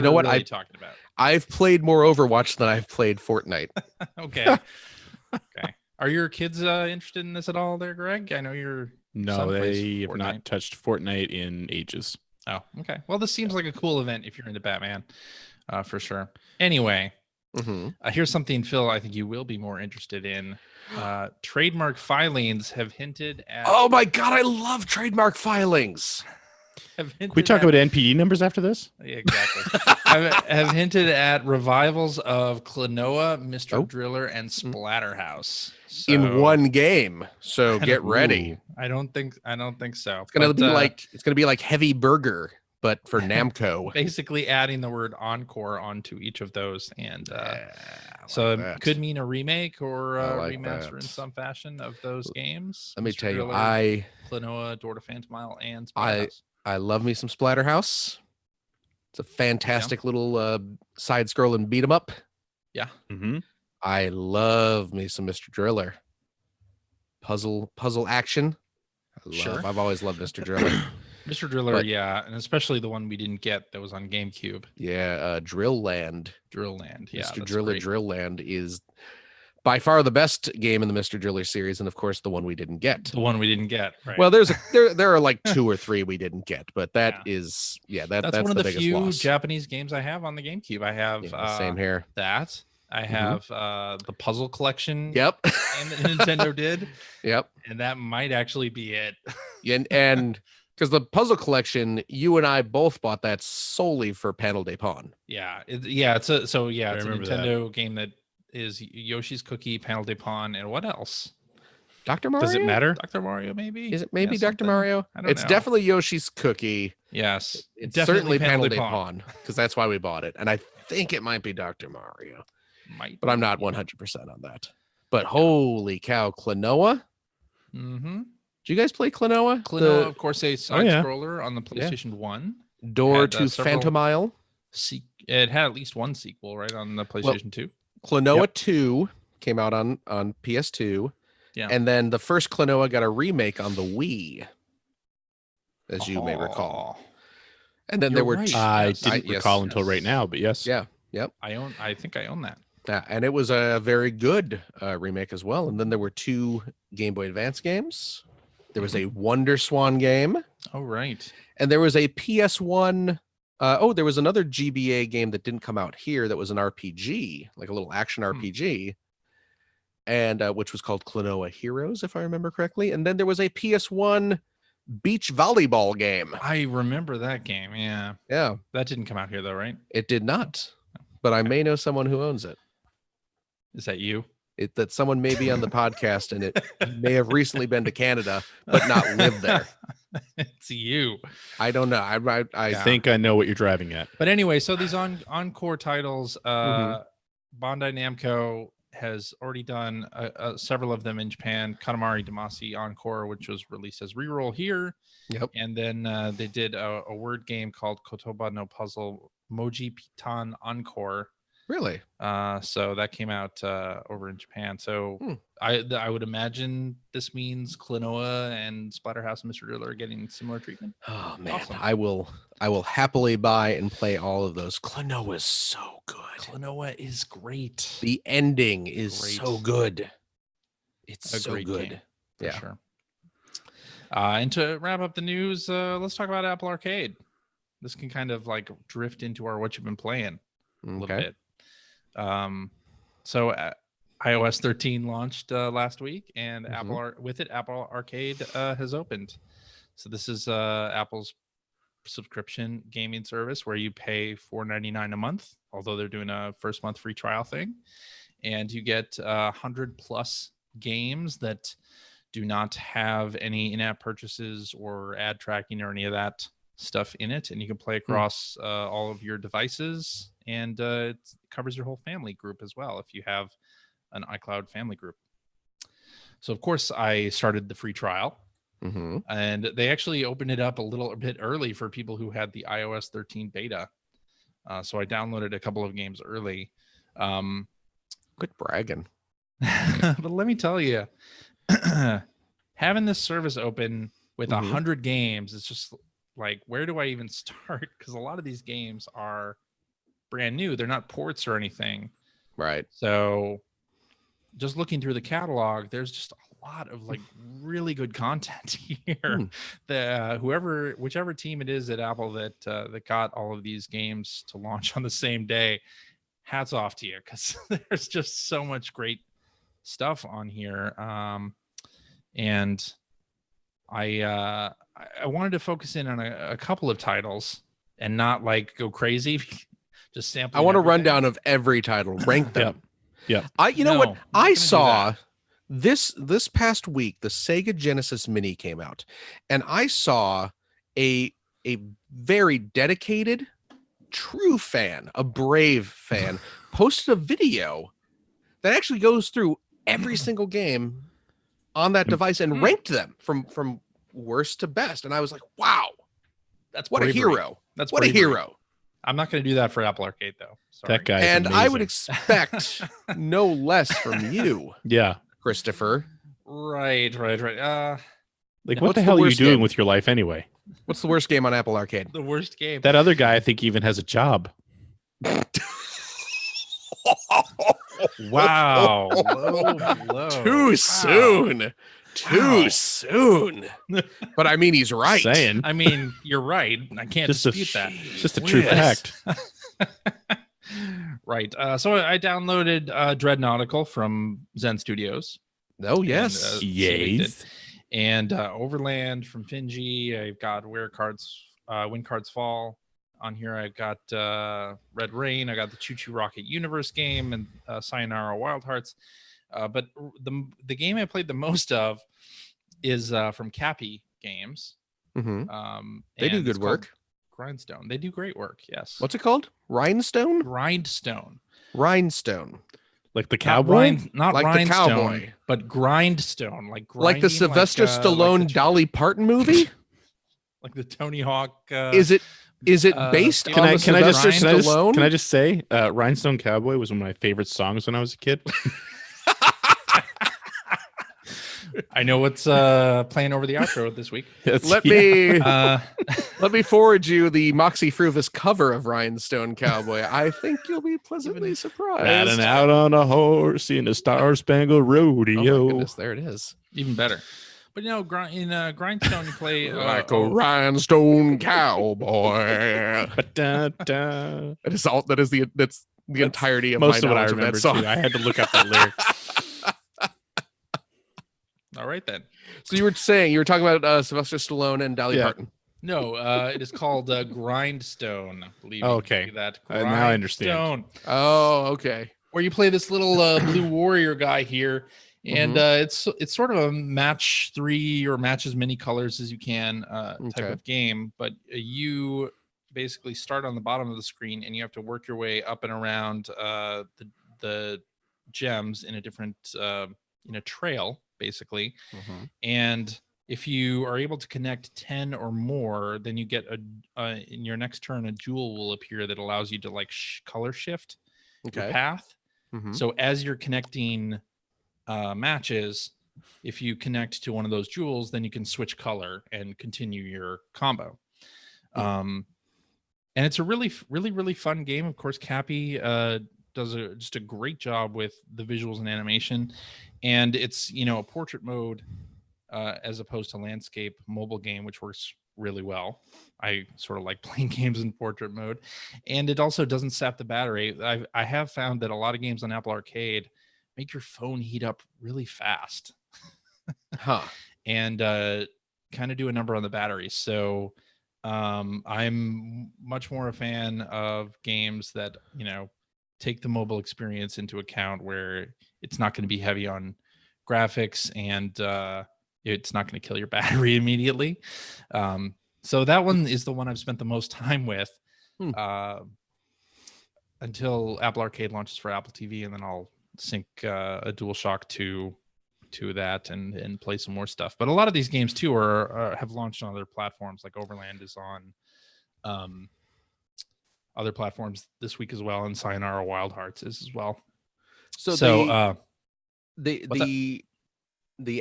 know what really talking about. I've played more Overwatch than I've played Fortnite. Okay. Are your kids interested in this at all, there, Greg? I know you're. No, they have not touched Fortnite in ages. Oh, okay. Well, this seems like a cool event if you're into Batman, for sure. Anyway. Here's something, Phil, I think you will be more interested in. Trademark filings have hinted at. Oh my God, I love trademark filings. Can we talk about NPD numbers after this? Yeah, exactly. have hinted at revivals of Klonoa, Mr. Driller, and Splatterhouse in one game. So get ready. I don't think so. It's gonna be like Heavy Burger, but for Namco. Basically adding the word encore onto each of those. And so it could mean a remake or a remaster in some fashion of those games. Let me tell you, Klonoa, Door to Phantomile, and Splatterhouse. I love me some Splatterhouse. It's a fantastic little side-scrolling beat 'em up. Yeah. I love me some Mr. Driller. Puzzle action. I've always loved Mr. Driller. Mr. Driller, and especially the one we didn't get that was on GameCube. Yeah, Drill Land. Yeah, Mr. Driller, great. Drill Land is by far the best game in the Mr. Driller series, and of course the one we didn't get. The one we didn't get. Right. Well, there are like 2 or 3 we didn't get, but that's one of the few loss. Japanese games I have on the GameCube. I have same here. That I have the puzzle collection. Yep. And Nintendo did. Yep. And that might actually be it. and because the puzzle collection, you and I both bought that solely for Panel de Pon. Yeah. It's a Nintendo game that is Yoshi's Cookie, Panel de Pon, and what else? Dr. Mario? Does it matter? Dr. Mario, maybe? Is it maybe Dr. Mario? I don't know. It's definitely Yoshi's Cookie. Yes. It's certainly Panel de Pon, because that's why we bought it. And I think it might be Dr. Mario. But I'm not 100% on that. But holy cow, Klonoa? Mm-hmm. Did you guys play Klonoa? Klonoa, of course, a side-scroller on the PlayStation 1 Door to Phantom Isle. It had at least one sequel, right, on the PlayStation 2. Klonoa 2 came out on PS2. Yeah. And then the first Klonoa got a remake on the Wii, as you may recall. And then there were I didn't recall until right now, but yes. Yeah. Yep. I think I own that. Yeah, and it was a very good remake as well. And then there were 2 Game Boy Advance games. There was a Wonder Swan game. Oh, right. And there was a PS1. There was another GBA game that didn't come out here that was an RPG, like a little action RPG, and which was called Klonoa Heroes, if I remember correctly. And then there was a PS1 beach volleyball game. I remember that game. Yeah. Yeah. That didn't come out here, though, right? It did not. But I may know someone who owns it. Is that you? That someone may be on the podcast and it may have recently been to Canada, but not lived there. It's you. I don't know. I think I know what you're driving at. But anyway, so these encore titles, Bandai Namco has already done several of them in Japan. Katamari Damacy Encore, which was released as reroll here. Yep. And then they did a word game called Kotoba no Puzzle Moji Pitan Encore. Really? So that came out over in Japan. So I would imagine this means Klonoa and Splatterhouse and Mr. Driller are getting similar treatment. Oh man, awesome. I will happily buy and play all of those. Klonoa is so good. Klonoa is great. The ending is so good. It's a so great good. Game, for sure. And to wrap up the news, let's talk about Apple Arcade. This can kind of like drift into our what you've been playing a little bit. So iOS 13 launched last week, and Apple Arcade has opened. So this is Apple's subscription gaming service where you pay $4.99 a month, although they're doing a first month free trial thing, and you get 100+ games that do not have any in-app purchases or ad tracking or any of that stuff in it, and you can play across all of your devices, and it covers your whole family group as well if you have an iCloud family group. So of course I started the free trial, and they actually opened it up a little bit early for people who had the iOS 13 beta. So I downloaded a couple of games early. Quit bragging. But let me tell you, having this service open with 100 games, it's just like, where do I even start? Because a lot of these games are brand new. They're not ports or anything. Right. So just looking through the catalog, there's just a lot of like really good content here. Whichever team it is at Apple that got all of these games to launch on the same day, hats off to you, because there's just so much great stuff on here. And I wanted to focus in on a couple of titles and not like go crazy. Just sample. I want a rundown of every title, rank them. Yeah. I saw this past week, the Sega Genesis Mini came out, and I saw a very dedicated, true fan, a brave fan, posted a video that actually goes through every single game on that device and ranked them from worst to best. And I was like, wow, that's what bravery. A hero. That's what bravery. a hero. I'm not going to do that for Apple Arcade, though. Sorry. That guy, and amazing. I would expect no less from you. Yeah, Christopher. Right. Like, what the hell are you doing with your life anyway? What's the worst game on Apple Arcade? The worst game. That other guy, I think, even has a job. Wow. Low blow. Too soon. Too soon. But I mean, he's right. Saying. I mean, you're right. I can't dispute that. It's just a true fact. Right. So I downloaded Dreadnautical from Zen Studios. Oh, yes. Yes. And Overland from Finji. I've got When Cards Fall. On here, I've got Red Rain. I got the Choo Choo Rocket Universe game and Sayonara Wild Hearts. But the game I played the most of is from Cappy Games. Mm-hmm. They do good work. Grindstone. They do great work. Yes. What's it called? Rhinestone? Grindstone. Like the cowboy? Not like Rhinestone, the cowboy, but Grindstone. Like the Sylvester Stallone Dolly Parton movie? Like the Tony Hawk. Is it based on the Sylvester Stallone? Can I just say, Rhinestone Cowboy was one of my favorite songs when I was a kid. I know what's playing over the outro this week. Let me forward you the Moxie Fruvis cover of Rhinestone Cowboy. I think you'll be pleasantly surprised. Riding out on a horse in a Star-Spangled Rodeo. Oh my goodness, there it is. Even better. But in Grindstone, you play like a rhinestone cowboy. That's the entirety of most my of what I knowledge of remember that song. too. I had to look up that lyric. All right then. So you were talking about Sylvester Stallone and Dolly Parton. No, it is called Grindstone. Okay, that now I understand. Oh, okay. Where you play this little blue warrior guy here. And it's sort of a match 3 or match as many colors as you can type of game, but you basically start on the bottom of the screen and you have to work your way up and around the gems in a different in a trail basically. And if you are able to connect 10 or more, then you get in your next turn a jewel will appear that allows you to like color shift your path. So as you're connecting matches, if you connect to one of those jewels, then you can switch color and continue your combo. And it's a really fun game. Of course, Cappy does just a great job with the visuals and animation, and it's a portrait mode as opposed to landscape mobile game, which works really well. I sort of like playing games in portrait mode, and it also doesn't sap the battery. I have found that a lot of games on Apple Arcade make your phone heat up really fast. And kind of do a number on the battery. So I'm much more a fan of games that, take the mobile experience into account, where it's not going to be heavy on graphics and it's not going to kill your battery immediately. So that one is the one I've spent the most time with until Apple Arcade launches for Apple TV, and then I'll sync a DualShock to that and play some more stuff. But a lot of these games too have launched on other platforms. Like Overland is on other platforms this week as well, and Sayonara Wild Hearts is as well. So the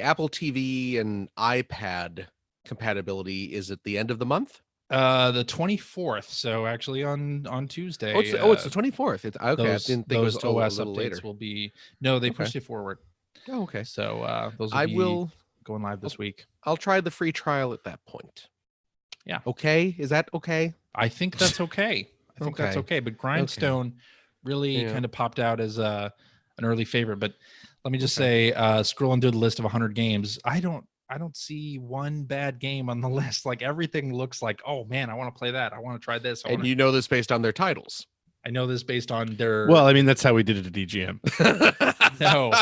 Apple TV and iPad compatibility is at the end of the month. The 24th. So actually on Tuesday. It's the 24th. It's okay. Those, I didn't think it was OS a little updates later. will be they pushed it forward. Oh, okay. So those will be going live this week. I'll try the free trial at that point. Yeah. Okay. Is that okay? I think that's okay. That's okay. But Grindstone really kind of popped out as an early favorite. But let me just say, scrolling through the list of 100 games, I don't see one bad game on the list. Like everything looks like, oh man, I want to play that. I want to try this. And you know this based on their titles. I know this based on their. Well, I mean, that's how we did it at DGM. No,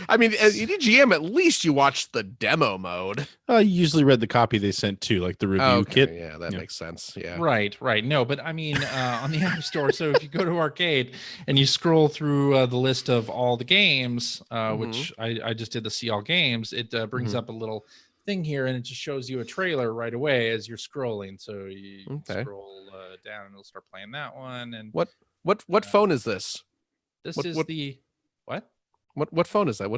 I mean, at DGM, at least you watched the demo mode. I usually read the copy they sent too, like the review kit. Yeah, that makes sense. Yeah. Right. No, but I mean, on the App Store. So if you go to Arcade and you scroll through the list of all the games, which I just did the see all games, it brings up a little thing here, and it just shows you a trailer right away as you're scrolling. So you scroll down, and it'll start playing that one. And what phone is this? This is the what? What phone is that?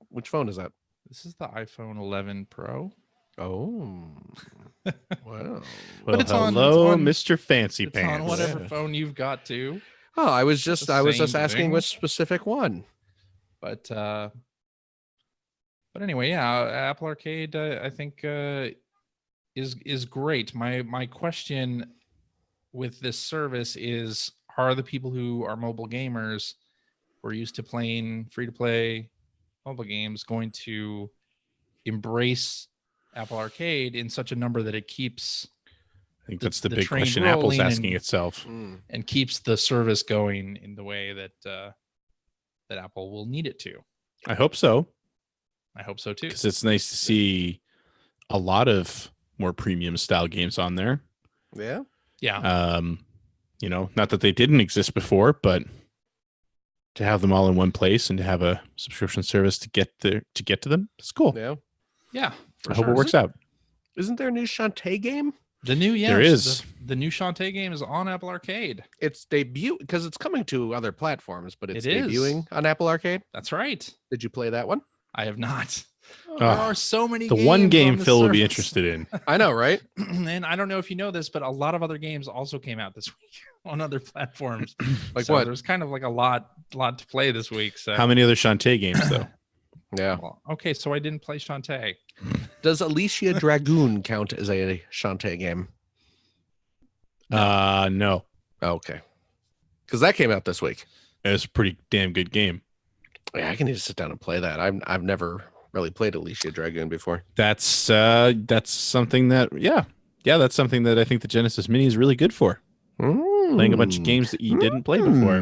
Which phone is that? This is the iPhone 11 Pro. Oh, wow! But it's hello, on Mr. Fancy it's Pants. on whatever phone you've got to. Oh, I was just asking which specific one. But anyway, yeah, Apple Arcade I think is great. My question with this service is, are the people who are mobile gamers who are used to playing free-to-play mobile games going to embrace Apple Arcade in such a number that it keeps, I think that's the big question Apple's asking itself, and keeps the service going in the way that that Apple will need it to. I hope so. I hope so too, because it's nice to see a lot of more premium style games on there. Yeah. You know, not that they didn't exist before, but to have them all in one place and to have a subscription service to get to them, it's cool. Yeah. I hope it works out. Isn't there a new Shantae game? The new, there is. The new Shantae game is on Apple Arcade. It's because it's coming to other platforms, but it's It is. debuting on Apple Arcade. That's right. Did you play that one? I have not. There are so many games. The one game on Phil will be service. interested in. I know, right? And I don't know if you know this, but a lot of other games also came out this week on other platforms. Like so what? There's kind of like a lot to play this week. So How many other Shantae games though? Yeah. Well, okay, so I didn't play Shantae. Does Alicia Dragoon count as a Shantae game? No. Oh, okay. Because that came out this week. It's a pretty damn good game. Yeah, I can need to sit down and play that. I've never really played Alicia Dragoon before. That's something that that's something that I think the Genesis Mini is really good for. Playing a bunch of games that you didn't play before.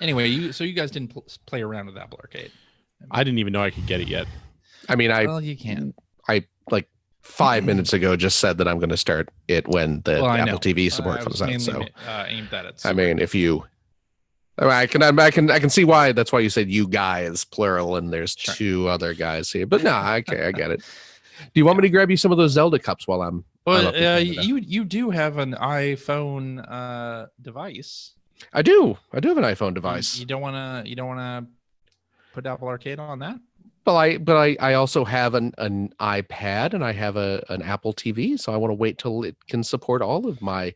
Anyway, you guys didn't play around with Apple Arcade. I didn't even know I could get it yet. I mean, well, you can. I like 5 minutes ago just said that I'm going to start it when the Apple TV support comes out. So aimed at it. I mean, if you, I can see why. That's why you said you guys plural, and there's two other guys here. But no, okay, I get it. Do you want me to grab you some of those Zelda cups while I'm? Well, you do have an iPhone device. I do have an iPhone device. You don't want to put Apple Arcade on that? But I also have an iPad and I have an Apple TV, so I want to wait till it can support all of my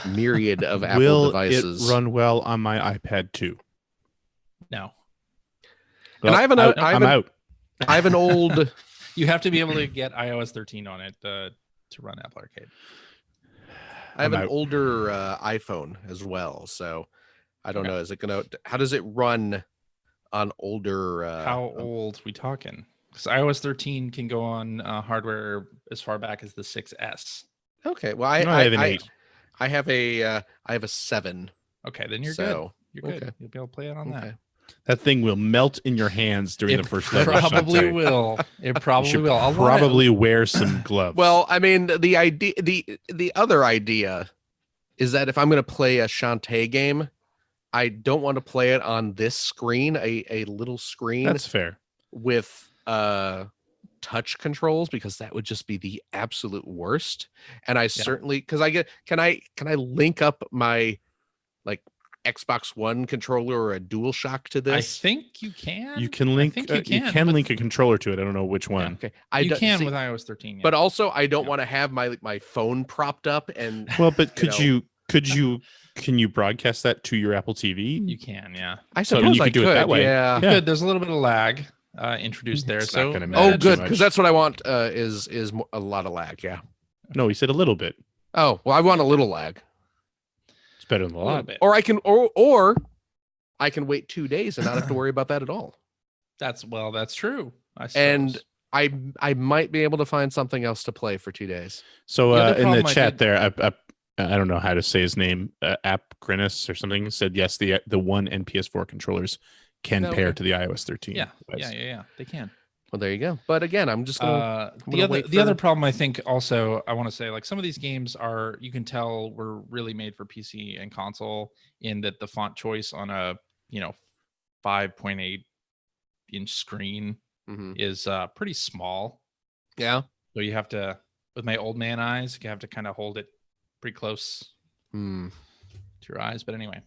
myriad of Apple devices. Will it run well on my iPad too? No. Well, and I have an old. You have to be able to get iOS 13 on it to run Apple Arcade. I have an older iPhone as well, so I don't know. Is it gonna? How does it run on older? How old we talking? Because iOS 13 can go on hardware as far back as the 6S. Okay, well I have an 8. I have a 7. Okay, then you're good. You're good. Okay. You'll be able to play it on that. That thing will melt in your hands during the first level. It probably will. It probably will. I'll probably wear some gloves. Well, I mean, the idea, the other idea is that if I'm going to play a Shantae game, I don't want to play it on this screen, a little screen. That's fair. With touch controls, because that would just be the absolute worst. And I certainly, because can I link up my like Xbox One controller or a DualShock to this? I think you can. You can link. You can link a controller to it. I don't know which one. Yeah, okay, you can with iOS 13. Yeah. But also, I don't want to have my phone propped up and. Well, but can you broadcast that to your Apple TV? You can, yeah. I suppose you could do it that way. Yeah. Good. There's a little bit of lag introduced there. It's so good, because that's what I want. Is a lot of lag. Yeah. No, he said a little bit. Oh well, I want a little lag. Better than a lot. Or I can or I can wait 2 days and not have to worry about that at all. That's true. And I might be able to find something else to play for 2 days. So in the chat there, I don't know how to say his name. App Grinnis or something said yes. The One and PS4 controllers can pair to the iOS 13. Yeah, they can. Well, there you go. But again, I'm just gonna. The other problem, I think, also, I want to say, like, some of these games you can tell were really made for PC and console, in that the font choice on a 5.8 inch screen is pretty small. Yeah. So you have to, with my old man eyes, you have to kind of hold it pretty close to your eyes. But anyway.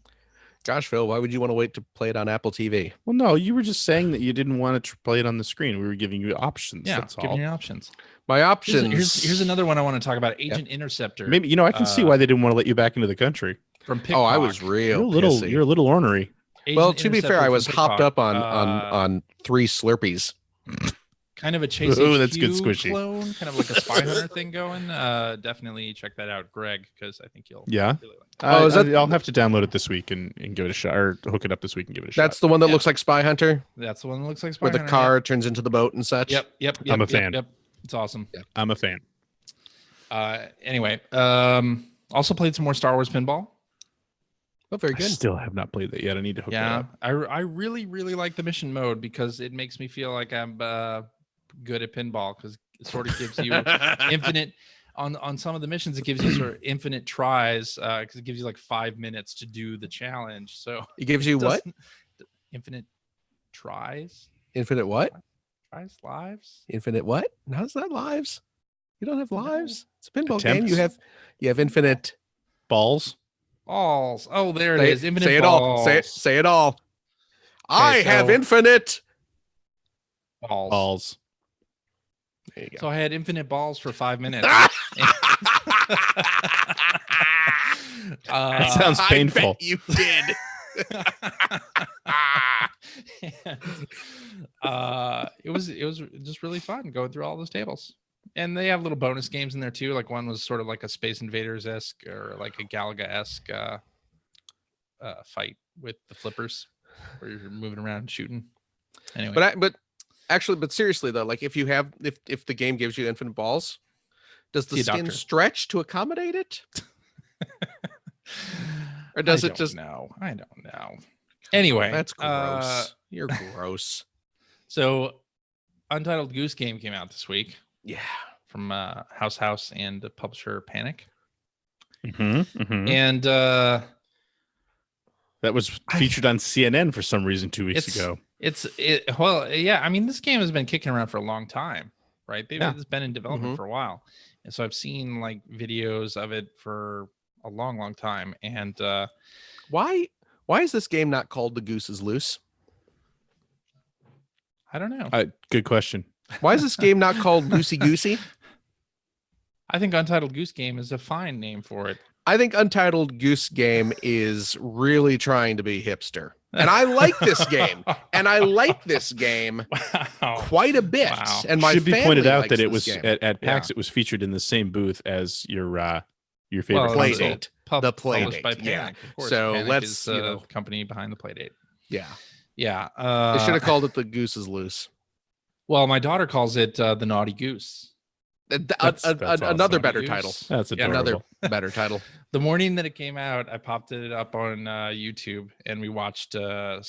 Gosh, Phil, why would you want to wait to play it on Apple TV? Well, no, you were just saying that you didn't want to play it on the screen. We were giving you options. Yeah, that's giving all. you options. My options. Here's another one I want to talk about. Agent Interceptor. Maybe I can see why they didn't want to let you back into the country. from Pickpock. Oh, I was real pissy. You're a little ornery. Agent well, to be fair, I was Pickpock. hopped up on 3 Slurpees. Kind of a Chase Ooh, HQ that's good squishy. clone, kind of like a Spy Hunter thing going. Definitely check that out, Greg, because I think you'll really like that. I'll have to download it this week and give it a shot, or hook it up this week and give it a shot. That's the one that looks like Spy Hunter? That's the one that looks like Spy Where Hunter. the car turns into the boat and such? Yep. I'm a fan. Yep. It's awesome. Yeah. I'm a fan. Anyway, also played some more Star Wars Pinball. Oh, very good. I still have not played that yet. I need to hook it up. I really like the mission mode because it makes me feel like I'm good at pinball, because it sort of gives you infinite on some of the missions. It gives you sort of infinite tries, because it gives you like 5 minutes to do the challenge. So It gives you what? Infinite tries. Infinite what? Tries lives. Infinite what? How's that lives? You don't have lives. It's a pinball Attempts. game. You have infinite Balls. Balls. Oh, there it is. Infinite say it balls. all. Say it all. I have infinite balls. There you go. So I had infinite balls for 5 minutes. That sounds painful. I bet you did. It was just really fun going through all those tables. And they have little bonus games in there too. Like one was sort of like a Space Invaders-esque or like a Galaga-esque fight with the flippers where you're moving around and shooting. Anyway. But seriously though, like if the game gives you infinite balls, does the skin stretch to accommodate it? Or does it just no? I don't know. Anyway, that's gross. You're gross. So Untitled Goose Game came out this week. Yeah. From House and the publisher Panic. Mm-hmm. And that was featured on CNN for some reason 2 weeks ago. Well, yeah. I mean, this game has been kicking around for a long time, right? It's been in development for a while, and so I've seen like videos of it for a long time. And why is this game not called The Goose is Loose? I don't know. Good question. Why is this game not called Loosey Goosey? I think Untitled Goose Game is a fine name for it. I think Untitled Goose Game is really trying to be hipster. And I like this game. And I like this game quite a bit. Wow. And my should be pointed out that it was game. at PAX. It was featured in the same booth as your favorite Playdate. The Playdate by Panic, of course. So Panic let's is the company behind the Playdate. Yeah. They should have called it The Goose is Loose. Well, my daughter calls it the Naughty Goose. That's another better title. That's another better title. The morning that it came out, I popped it up on YouTube and we watched the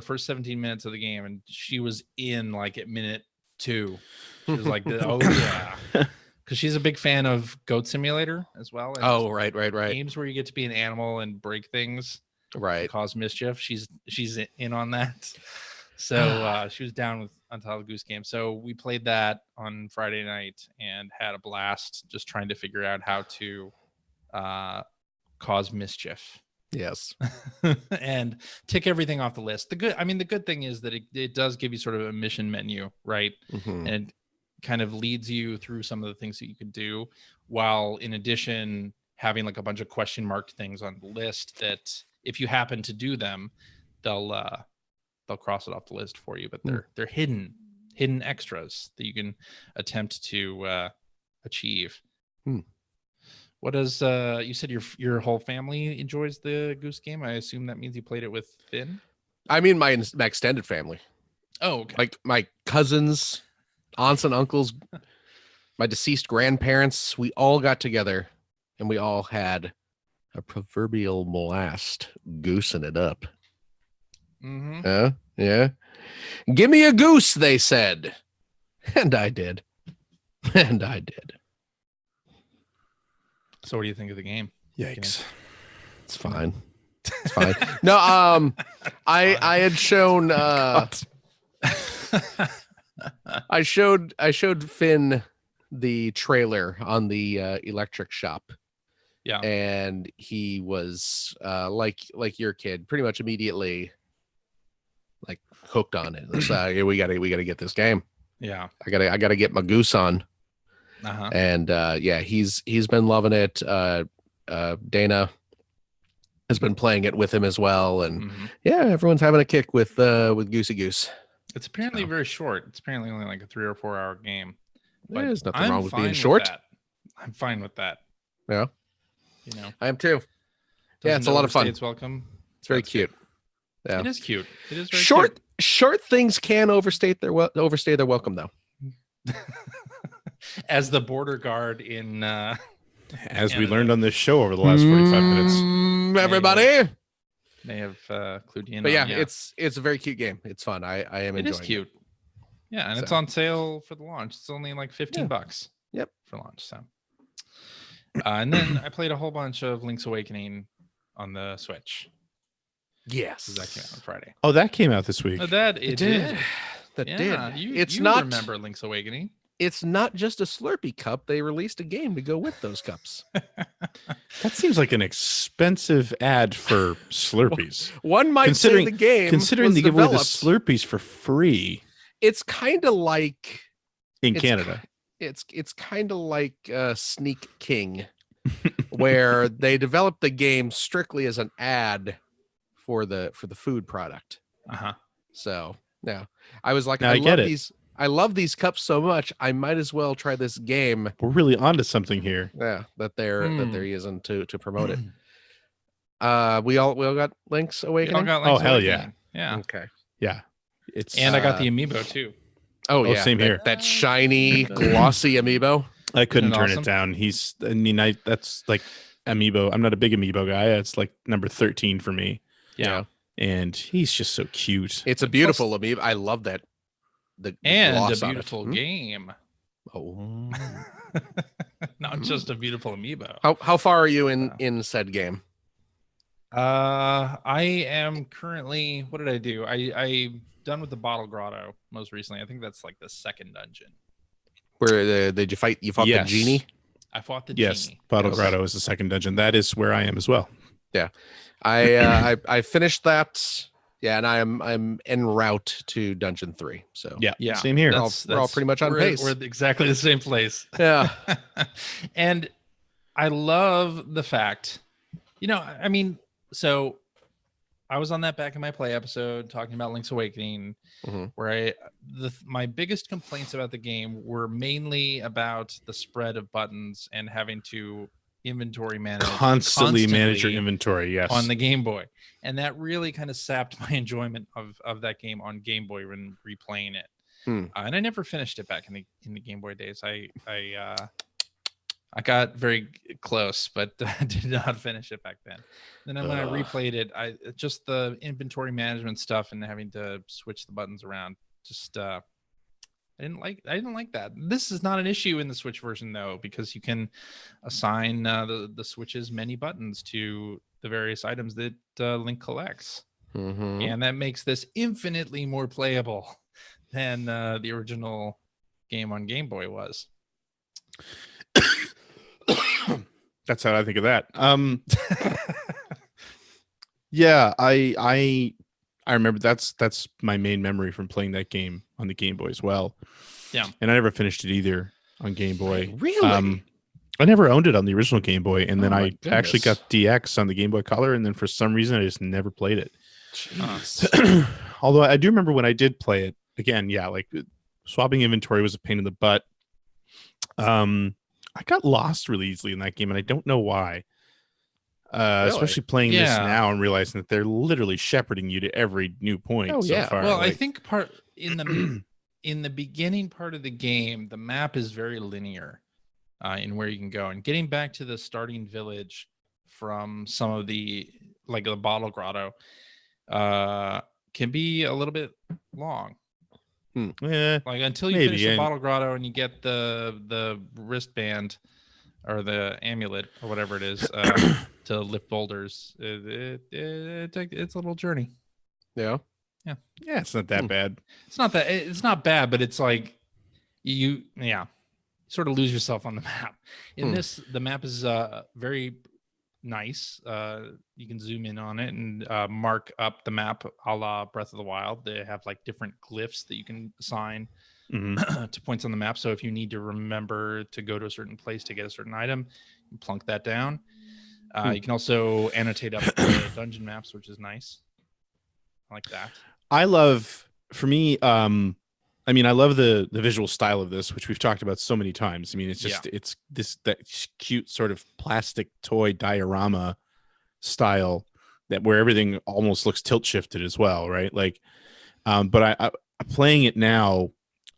first 17 minutes of the game, and she was in like at minute 2. She was like, oh yeah, because she's a big fan of Goat Simulator as well. And right. Games where you get to be an animal and break things, right, cause mischief. She's in on that. So she was down with Untitled Goose Game. So we played that on Friday night and had a blast just trying to figure out how to cause mischief. Yes. And tick everything off the list. The good thing is that it does give you sort of a mission menu, right? Mm-hmm. And it kind of leads you through some of the things that you can do, while in addition having like a bunch of question mark things on the list that if you happen to do them, they'll cross it off the list for you, but they're hidden extras that you can attempt to achieve. What does you said your whole family enjoys the Goose Game? I assume that means you played it with Finn. I mean my extended family. Oh, okay. Like my cousins, aunts and uncles, my deceased grandparents, we all got together and we all had a proverbial blast goosing it up. Mm-hmm. Yeah. Give me a goose, they said. And I did. So what do you think of the game? Yikes. It's fine. It's fine. No, I had shown I showed Finn the trailer on the electric shop. Yeah. And he was like your kid, pretty much immediately like hooked on it. So we gotta get this game. Yeah. I gotta get my goose on. Uh-huh. And he's been loving it. Dana has been playing it with him as well, and everyone's having a kick with Goosey Goose. It's apparently very short. It's apparently only like a 3 or 4 hour game. There's nothing wrong with being short. I'm fine with that. Yeah, I am too. It's a lot of fun. It's welcome. It's very cute. Yeah, it is cute. It is very short. Cute. Short things can overstay their welcome, though. As the border guard in as Canada. We learned on this show over the last 45 minutes. Everybody may have clued you in. But it's a very cute game. It's fun. I am enjoying it. It is cute. Yeah, and it's on sale for the launch. It's only like $15. Yep, for launch. So, and then I played a whole bunch of Link's Awakening on the Switch. Yes, that came out on Friday. Oh, that came out this week. It did. That did. You not remember Link's Awakening? It's not just a Slurpee cup. They released a game to go with those cups. That seems like an expensive ad for Slurpees. One might say the game, considering they give away the Slurpees for free. It's kind of like in Canada. It's kind of like Sneak King, where they developed the game strictly as an ad for the food product. So yeah, I was like, I love these cups so much. I might as well try this game. We're really onto something here. Yeah, that they're using to promote it. We all got Link's Awakening. Oh hell yeah! Yeah. Okay. Yeah. I got the amiibo too. Oh yeah, same here. That shiny, glossy amiibo. I couldn't turn it down. That's like amiibo. I'm not a big amiibo guy. It's like number 13 for me. Yeah. And he's just so cute. It's a beautiful amiibo. I love that. And a beautiful game. Oh. Not just a beautiful amiibo. How far are you in said game? I am currently, what did I do? I done with the Bottle Grotto most recently. I think that's like the second dungeon. Where did you fight? You fought the genie? I fought the genie. Yes, Bottle Grotto is the second dungeon. That is where I am as well. Yeah. I finished that. Yeah, and I'm en route to Dungeon 3. So yeah, same here. We're all pretty much on pace. We're exactly the same place. Yeah. And I love the fact, so I was on that Back in My Play episode talking about Link's Awakening, where my biggest complaints about the game were mainly about the spread of buttons and having to inventory manage constantly manage your inventory on the Game Boy, and that really kind of sapped my enjoyment of that game on Game Boy when replaying it. And I never finished it back in the Game Boy days. I got very close, but did not finish it back then. Then when I replayed it, I just the inventory management stuff and having to switch the buttons around, just I didn't like that. This is not an issue in the Switch version though, because you can assign the Switch's many buttons to the various items that Link collects, and that makes this infinitely more playable than the original game on Game Boy was. That's how I think of that. Yeah, I remember that's my main memory from playing that game on the Game Boy as well. Yeah. And I never finished it either on Game Boy. Really? I never owned it on the original Game Boy, and then I actually got DX on the Game Boy Color, and then for some reason I just never played it. Although I do remember when I did play it again, like swapping inventory was a pain in the butt. I got lost really easily in that game, and I don't know why. Really? Especially playing this now and realizing that they're literally shepherding you to every new point so far. Well, I think part in the beginning part of the game, the map is very linear in where you can go, and getting back to the starting village from some of the Bottle Grotto can be a little bit long. Yeah, until you finish the Bottle Grotto and you get the wristband or the amulet or whatever it is to lift boulders, it's a little journey. Yeah, it's not that bad. It's not bad, but it's like you sort of lose yourself on the map. In this, the map is very nice. You can zoom in on it and mark up the map a la Breath of the Wild. They have different glyphs that you can assign to points on the map. So if you need to remember to go to a certain place to get a certain item, you plunk that down. You can also annotate up the dungeon maps, which is nice. I like that. I love, for me, I mean, I love the visual style of this, which we've talked about so many times. I mean, it's just it's that cute sort of plastic toy diorama style that where everything almost looks tilt shifted as well, right? Like, but I playing it now,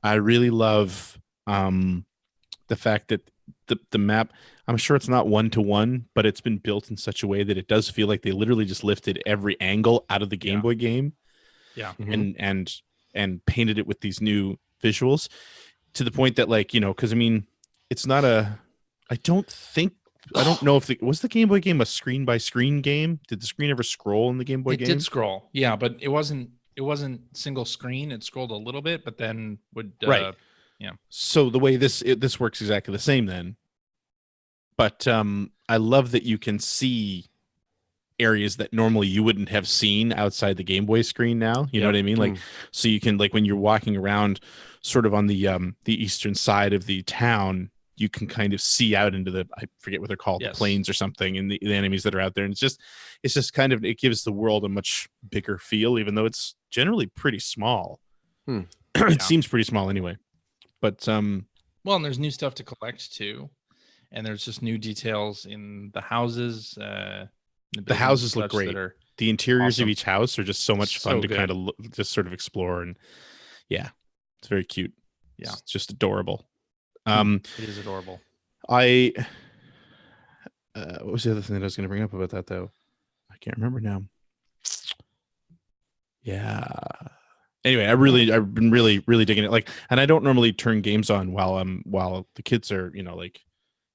I really love the fact that the map, I'm sure it's not 1-to-1, but it's been built in such a way that it does feel like they literally just lifted every angle out of the Game Boy game. Yeah. And painted it with these new visuals to the point that, like, you know, because I mean, it's not a, I don't know if was the Game Boy game a screen by screen game? Did the screen ever scroll in the Game Boy game? It did scroll, yeah, but it wasn't single screen. It scrolled a little bit, but then would right. Yeah. So the way this works exactly the same then. But I love that you can see areas that normally you wouldn't have seen outside the Game Boy screen now. You know what I mean? Like, so you can, like, when you're walking around sort of on the eastern side of the town, you can kind of see out into the, I forget what they're called, the plains or something, and the enemies that are out there. And it's just kind of, it gives the world a much bigger feel, even though it's generally pretty small. It seems pretty small anyway. But well, and there's new stuff to collect too. And there's just new details in the houses. The houses look great. The interiors of each house are just so much fun to kind of just sort of explore, and it's very cute. Yeah, it's just adorable. It is adorable. What was the other thing that I was going to bring up about that though? I can't remember now. Yeah. Anyway, I've been really digging it. Like, and I don't normally turn games on while the kids are, you know, like,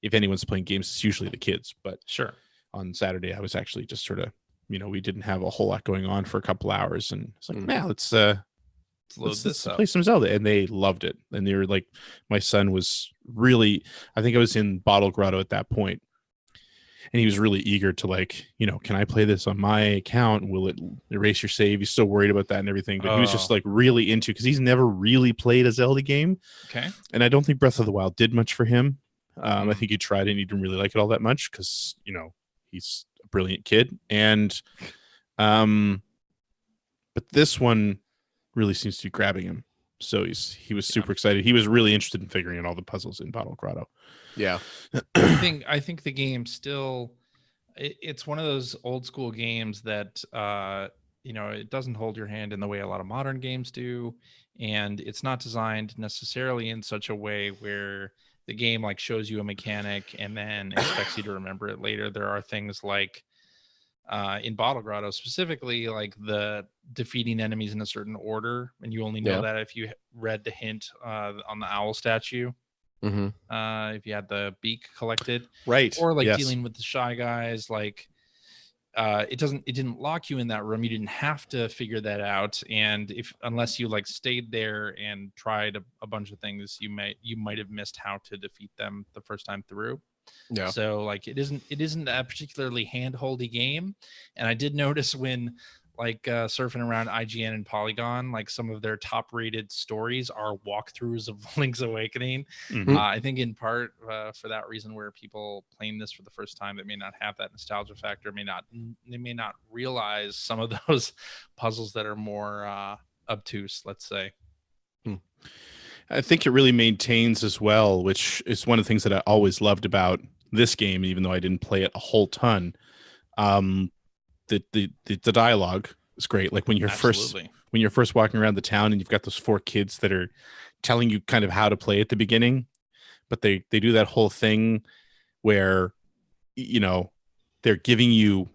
if anyone's playing games, it's usually the kids. But sure. On Saturday, I was actually just sort of, you know, we didn't have a whole lot going on for a couple hours, and it's like, man, let's play some Zelda, and they loved it. And they were like, my son was really, I think I was in Bottle Grotto at that point, and he was really eager to, like, you know, can I play this on my account? Will it erase your save? He's still worried about that and everything, but he was just like really into, because he's never really played a Zelda game. Okay. And I don't think Breath of the Wild did much for him. I think he tried it and he didn't really like it all that much because, you know, he's a brilliant kid. And but this one really seems to be grabbing him. So he was super excited. He was really interested in figuring out all the puzzles in Bottle Grotto. Yeah. I think the game still, it's one of those old school games that you know, it doesn't hold your hand in the way a lot of modern games do, and it's not designed necessarily in such a way where the game like shows you a mechanic and then expects you to remember it later. There are things like in Bottle Grotto specifically, like the defeating enemies in a certain order, and you only know that if you read the hint on the owl statue. If you had the beak collected, right, or like dealing with the shy guys, like it didn't lock you in that room. You didn't have to figure that out, and unless you like stayed there and tried a bunch of things, you might have missed how to defeat them the first time through. Yeah. So like it isn't a particularly hand-holdy game, and I did notice when like surfing around IGN and Polygon, like some of their top-rated stories are walkthroughs of Link's Awakening. I think in part for that reason, where people playing this for the first time that may not have that nostalgia factor, they may not realize some of those puzzles that are more obtuse, let's say. I think it really maintains as well, which is one of the things that I always loved about this game, even though I didn't play it a whole ton. The dialogue is great. Like when you're first walking around the town and you've got those 4 kids that are telling you kind of how to play at the beginning, but they do that whole thing where, you know, they're giving you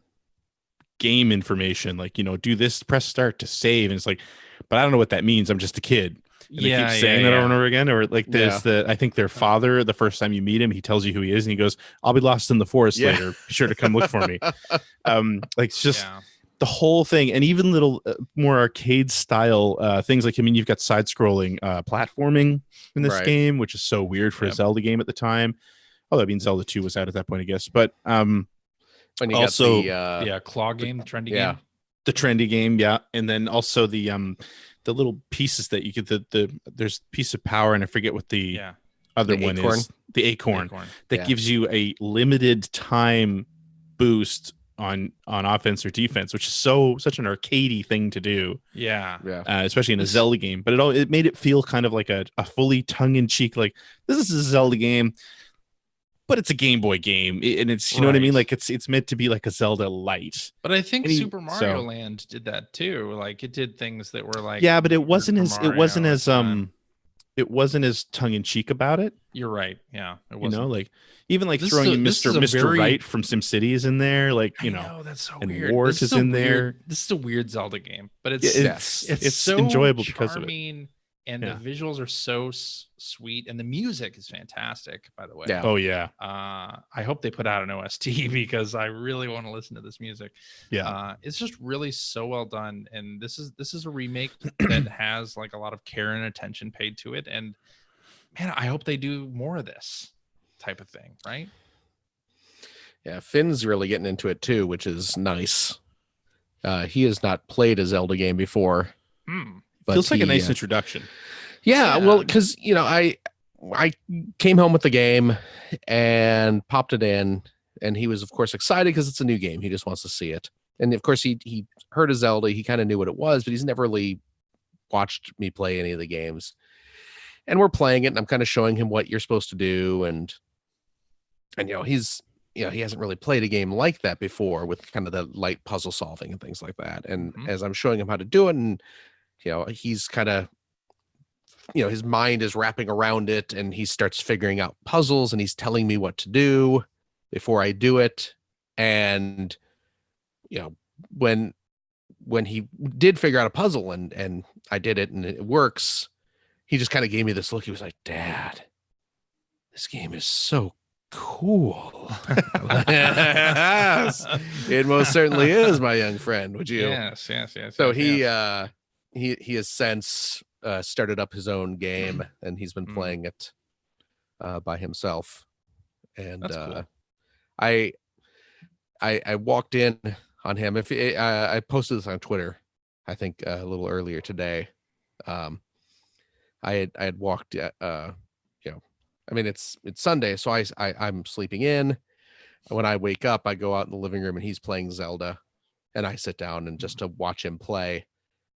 game information, like, you know, do this, press start to save, and it's like, but I don't know what that means. I'm just a kid. And they keep saying that over and over again. Or like there's I think their father, the first time you meet him, he tells you who he is, and he goes, "I'll be lost in the forest later. Be sure to come look for me." Like it's just the whole thing, and even little more arcade style things. Like, I mean, you've got side scrolling platforming in this game, which is so weird for a Zelda game at the time. Although I mean, Zelda 2 was out at that point, I guess. But when you also got the claw game, the trendy game. The trendy game, and then also the little pieces that you get, there's a piece of power, and I forget what the other one is. The acorn that gives you a limited time boost on offense or defense, which is such an arcadey thing to do. Yeah. Especially in a Zelda game. But it made it feel kind of like a fully tongue-in-cheek, like, this is a Zelda game, but it's a Game Boy game, and it's, you know what I mean, like it's meant to be like a Zelda light. But I think Super Mario Land did that too. Like, it did things that were like, but it wasn't as tongue-in-cheek about it. You're right. Yeah, it wasn't. You know, like, even like throwing Mr. Right from SimCity is in there, like, you know, that's so and weird. Wart is in there. This is a weird Zelda game, but it's so enjoyable because of it. And the visuals are so sweet, and the music is fantastic, by the way. Yeah. Oh yeah. I hope they put out an OST because I really want to listen to this music. Yeah. It's just really so well done, and this is a remake that has like a lot of care and attention paid to it, and man, I hope they do more of this type of thing, right? Yeah, Finn's really getting into it too, which is nice. He has not played a Zelda game before. But feels like a nice introduction. Yeah, well, because, you know, I came home with the game and popped it in, and he was, of course, excited because it's a new game. He just wants to see it. And, of course, he heard of Zelda. He kind of knew what it was, but he's never really watched me play any of the games. And we're playing it, and I'm kind of showing him what you're supposed to do. And he hasn't really played a game like that before with kind of the light puzzle solving and things like that. And as I'm showing him how to do it, and he's kind of, his mind is wrapping around it, and he starts figuring out puzzles, and he's telling me what to do before I do it. And, when he did figure out a puzzle and I did it and it works, he just kind of gave me this look. He was like, "Dad, this game is so cool." Yes, it most certainly is, my young friend. Would you? Yes. So he has since started up his own game, and he's been playing it by himself. And that's cool. I walked in on him. If I posted this on Twitter, I think a little earlier today. I had walked. I mean, it's Sunday, so I'm sleeping in. And when I wake up, I go out in the living room, and he's playing Zelda, and I sit down and just to watch him play.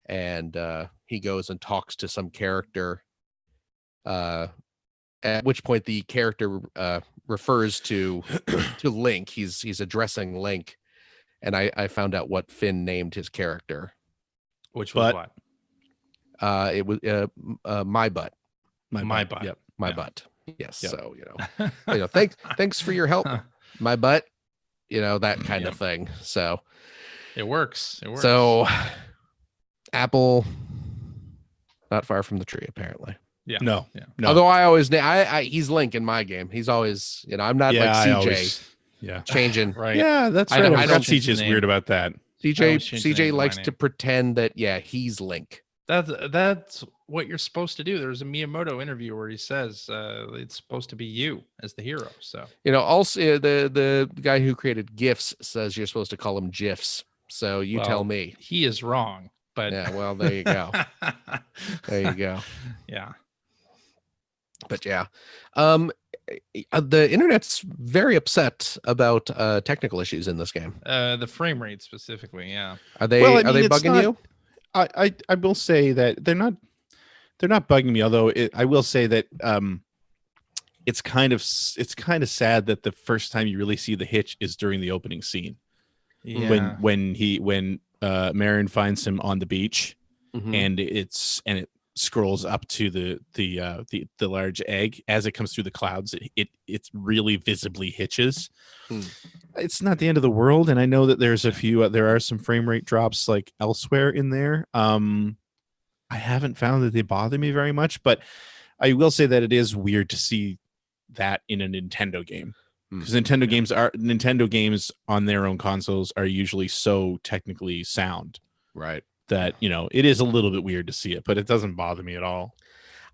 And he goes and talks to some character, at which point the character refers to Link. He's addressing Link, and I found out what Finn named his character. Which was what? It was my butt. My butt. Yep, my butt. Yes. Yep. So thanks for your help, my butt. That kind of thing. So it works. So Apple, not far from the tree, apparently. Yeah. No. Although I always, he's Link in my game. He's always, I'm not like CJ. Changing. Right. Yeah, that's right. I don't CJ's weird about that. CJ likes to pretend that he's Link. That's what you're supposed to do. There's a Miyamoto interview where he says it's supposed to be you as the hero. So also the guy who created GIFs says you're supposed to call him GIFs. So you tell me. He is wrong. But yeah, well, there you go. There you go. Yeah. But yeah, the internet's very upset about technical issues in this game. The frame rate specifically, yeah. Are they bugging you? I will say that they're not bugging me. Although I will say that it's kind of sad that the first time you really see the hitch is during the opening scene. Yeah. When Marion finds him on the beach, and it scrolls up to the large egg as it comes through the clouds. It really visibly hitches. It's not the end of the world, and I know that there are some frame rate drops like elsewhere in there. I haven't found that they bother me very much, but I will say that it is weird to see that in a Nintendo game. Because Nintendo games on their own consoles are usually so technically sound, right? That it is a little bit weird to see it, but it doesn't bother me at all.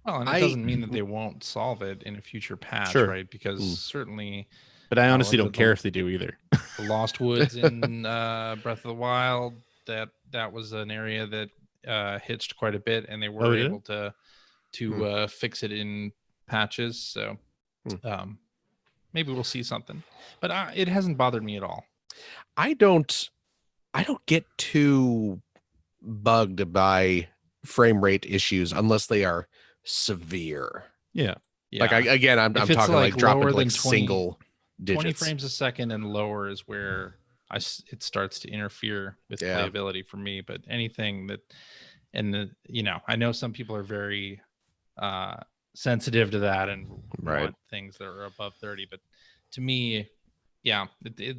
Well, and it doesn't mean that they won't solve it in a future patch, right? Because certainly, but I honestly don't care if they do either. The Lost Woods in Breath of the Wild, that was an area that hitched quite a bit, and they were able to fix it in patches. So. Maybe we'll see something, but it hasn't bothered me at all. I don't get too bugged by frame rate issues unless they are severe. Yeah. Like I'm talking like dropping like single digits. 20 frames a second and lower is where it starts to interfere with playability for me. But anything that, I know some people are very sensitive to that and want things that are above 30. But to me, it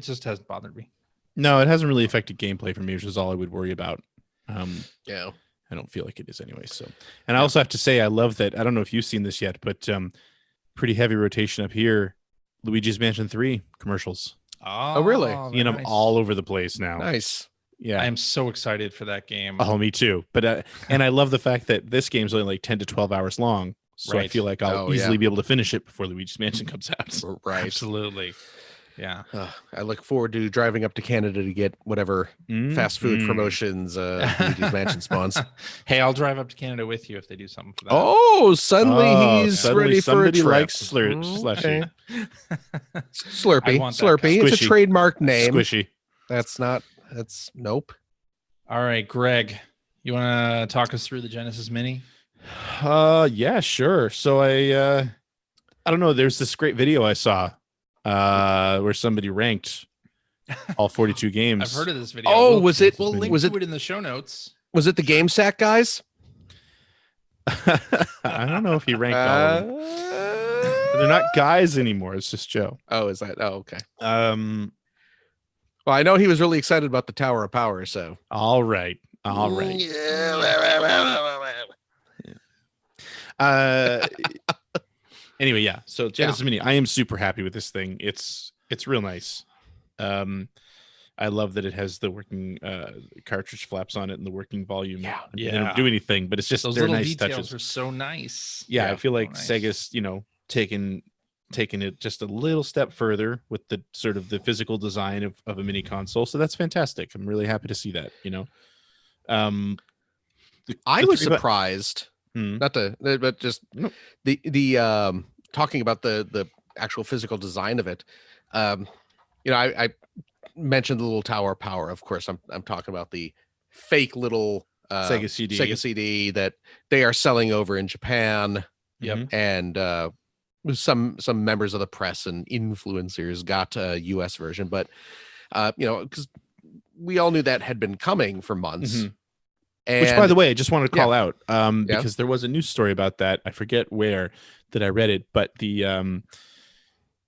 just hasn't bothered me. No, it hasn't really affected gameplay for me, which is all I would worry about. Yeah. I don't feel like it is anyway. So, and I also have to say, I love that. I don't know if you've seen this yet, but pretty heavy rotation up here. Luigi's Mansion 3 commercials. Oh really? Seeing them all over the place now. Nice. Yeah. I am so excited for that game. Oh, me too. But and I love the fact that this game's only like 10 to 12 hours long. So I feel like I'll easily be able to finish it before Luigi's Mansion comes out. Right. Absolutely. Yeah. I look forward to driving up to Canada to get whatever fast food promotions Luigi's Mansion spawns. Hey, I'll drive up to Canada with you if they do something for that. Oh, suddenly he's ready for a trip. Likes slushy. Slurpee. Slurpee. It's a trademark name. Squishy. That's nope. All right, Greg, you want to talk us through the Genesis Mini? Yeah, sure. So I don't know. There's this great video I saw where somebody ranked all 42 games. I've heard of this video. Oh, was it in the show notes? Was it the Game Sack guys? I don't know if he ranked all of them. They're not guys anymore. It's just Joe. Oh, is that? Oh, okay. Well, I know he was really excited about the Tower of Power. So all right. Anyway, yeah. So Genesis Mini, I am super happy with this thing. It's real nice. I love that it has the working cartridge flaps on it and the working volume. Yeah, They don't do anything, but it's just those they're little nice details touches. Are so nice. Yeah, I feel like Sega's, taking it just a little step further with the sort of the physical design of a mini console. So that's fantastic. I'm really happy to see that. I was surprised. Not to, but just the talking about the actual physical design of it. I mentioned the little Tower of Power. Of course, I'm talking about the fake little Sega CD that they are selling over in Japan. Yep. And some members of the press and influencers got a US version, but because we all knew that had been coming for months. And, which, by the way, I just wanted to call out because there was a news story about that. I forget where that I read it, but the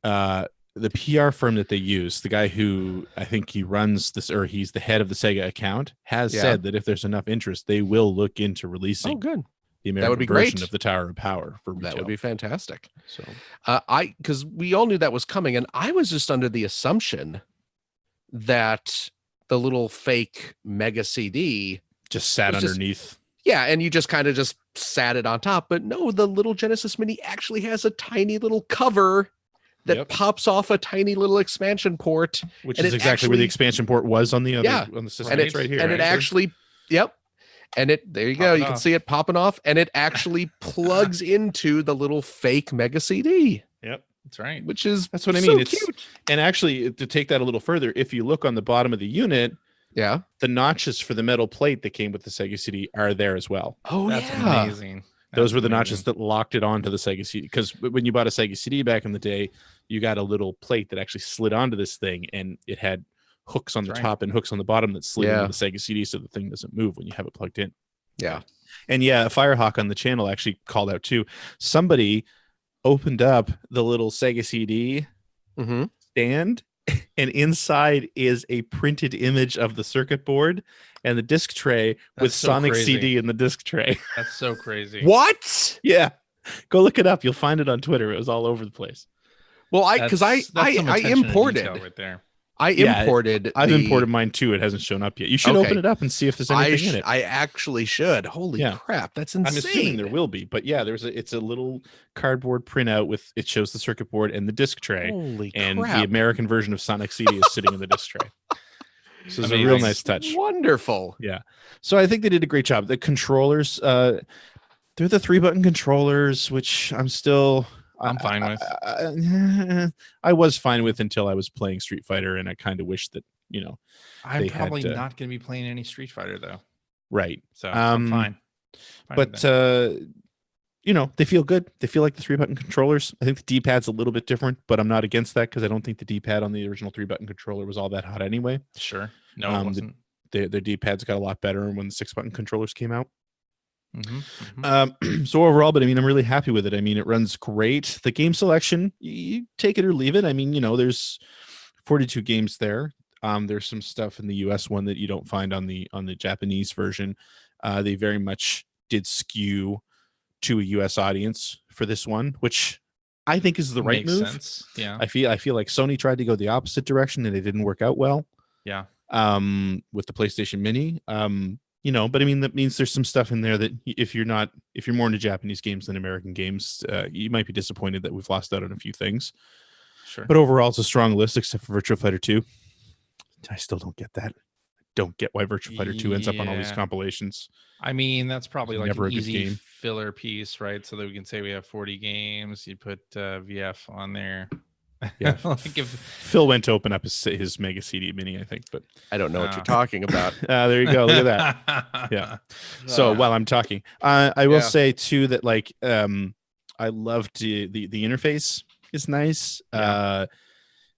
PR firm that they use, the guy who I think he runs this, or he's the head of the Sega account, has said that if there's enough interest, they will look into releasing the American version of the Tower of Power for retail. That would be fantastic. So because we all knew that was coming, and I was just under the assumption that the little fake Mega CD just sat underneath. And you just kind of just sat it on top. But no, the little Genesis Mini actually has a tiny little cover that pops off a tiny little expansion port, which is exactly where the expansion port was on the other on the system. And it's right here. And it actually, and there you go. You can see it popping off, and it actually plugs into the little fake Mega CD. Yep, that's right. That's what I mean. It's cute. And actually, to take that a little further, if you look on the bottom of the unit, the notches for the metal plate that came with the Sega CD are there as well. Oh, that's amazing. Those were the notches that locked it onto the Sega CD. Because when you bought a Sega CD back in the day, you got a little plate that actually slid onto this thing, and it had hooks on the top and hooks on the bottom that slid into the Sega CD, so the thing doesn't move when you have it plugged in. Yeah. And Firehawk on the channel actually called out too. Somebody opened up the little Sega CD stand, and inside is a printed image of the circuit board and the disc tray with Sonic CD in the disc tray. That's so crazy. What? Yeah. Go look it up. You'll find it on Twitter. It was all over the place. Well, I imported right there. I've imported mine too. It hasn't shown up yet. You should open it up and see if there's anything in it. I actually should. Holy crap, that's insane. I'm assuming there will be, but it's a little cardboard printout with it shows the circuit board and the disc tray. Holy and crap. The American version of Sonic CD is sitting in the disc tray. So it's a real nice touch. Wonderful. Yeah. So I think they did a great job. The controllers, they're the 3-button controllers, which I'm fine with. I was fine with until I was playing Street Fighter, and I kind of wish that I'm probably not going to be playing any Street Fighter though. Right. So I'm fine. But they feel good. They feel like the 3-button controllers. I think the D-pad's a little bit different, but I'm not against that because I don't think the D-pad on the original 3-button controller was all that hot anyway. Sure. No, it wasn't. Their D-pads got a lot better when the 6-button controllers came out. Mm-hmm. So overall, but I mean, I'm really happy with it. I mean, it runs great. The game selection, you take it or leave it. I mean, there's 42 games there. There's some stuff in the US one that you don't find on the Japanese version. They very much did skew to a US audience for this one, which I think is the right move. Sense. Yeah. I feel like Sony tried to go the opposite direction and it didn't work out well. Yeah. With the PlayStation Mini. But I mean, that means there's some stuff in there that if you're more into Japanese games than American games, you might be disappointed that we've lost out on a few things. Sure. But overall, it's a strong list, except for Virtua Fighter 2. I still don't get that. Don't get why Virtua Fighter 2 ends up on all these compilations. I mean, that's probably like never an a good easy game. Filler piece, right? So that we can say we have 40 games. You put VF on there. Yeah. Like if Phil went to open up his Mega CD Mini, I think, but I don't know what you're talking about. There you go. Look at that. Yeah. So while I'm talking, I will say too that I loved the interface is nice. Yeah.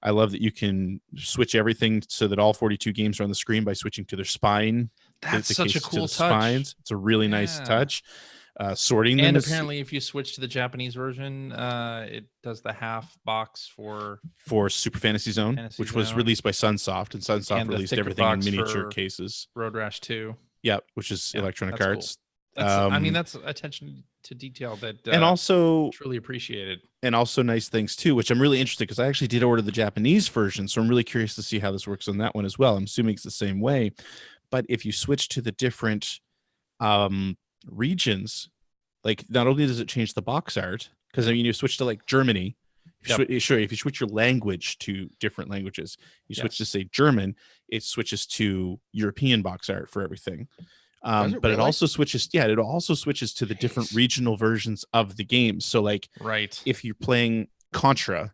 I love that you can switch everything so that all 42 games are on the screen by switching to their spine. That's such a cool touch. Spines. It's a really nice touch. Sorting them, and apparently if you switch to the Japanese version, it does the half box for Super Fantasy Zone, which was released by Sunsoft, and Sunsoft released everything in miniature cases. Road Rash 2, which is Electronic Arts. Cool. I mean, that's attention to detail that and also truly appreciated. And also nice things too, which I'm really interested because I actually did order the Japanese version, so I'm really curious to see how this works on that one as well. I'm assuming it's the same way, but if you switch to the different regions, like not only does it change the box art, because I mean you switch to like Germany, if you switch your language to different languages, you switch to say German, it switches to European box art for everything. But it also switches to the different regional versions of the game. So like if you're playing Contra,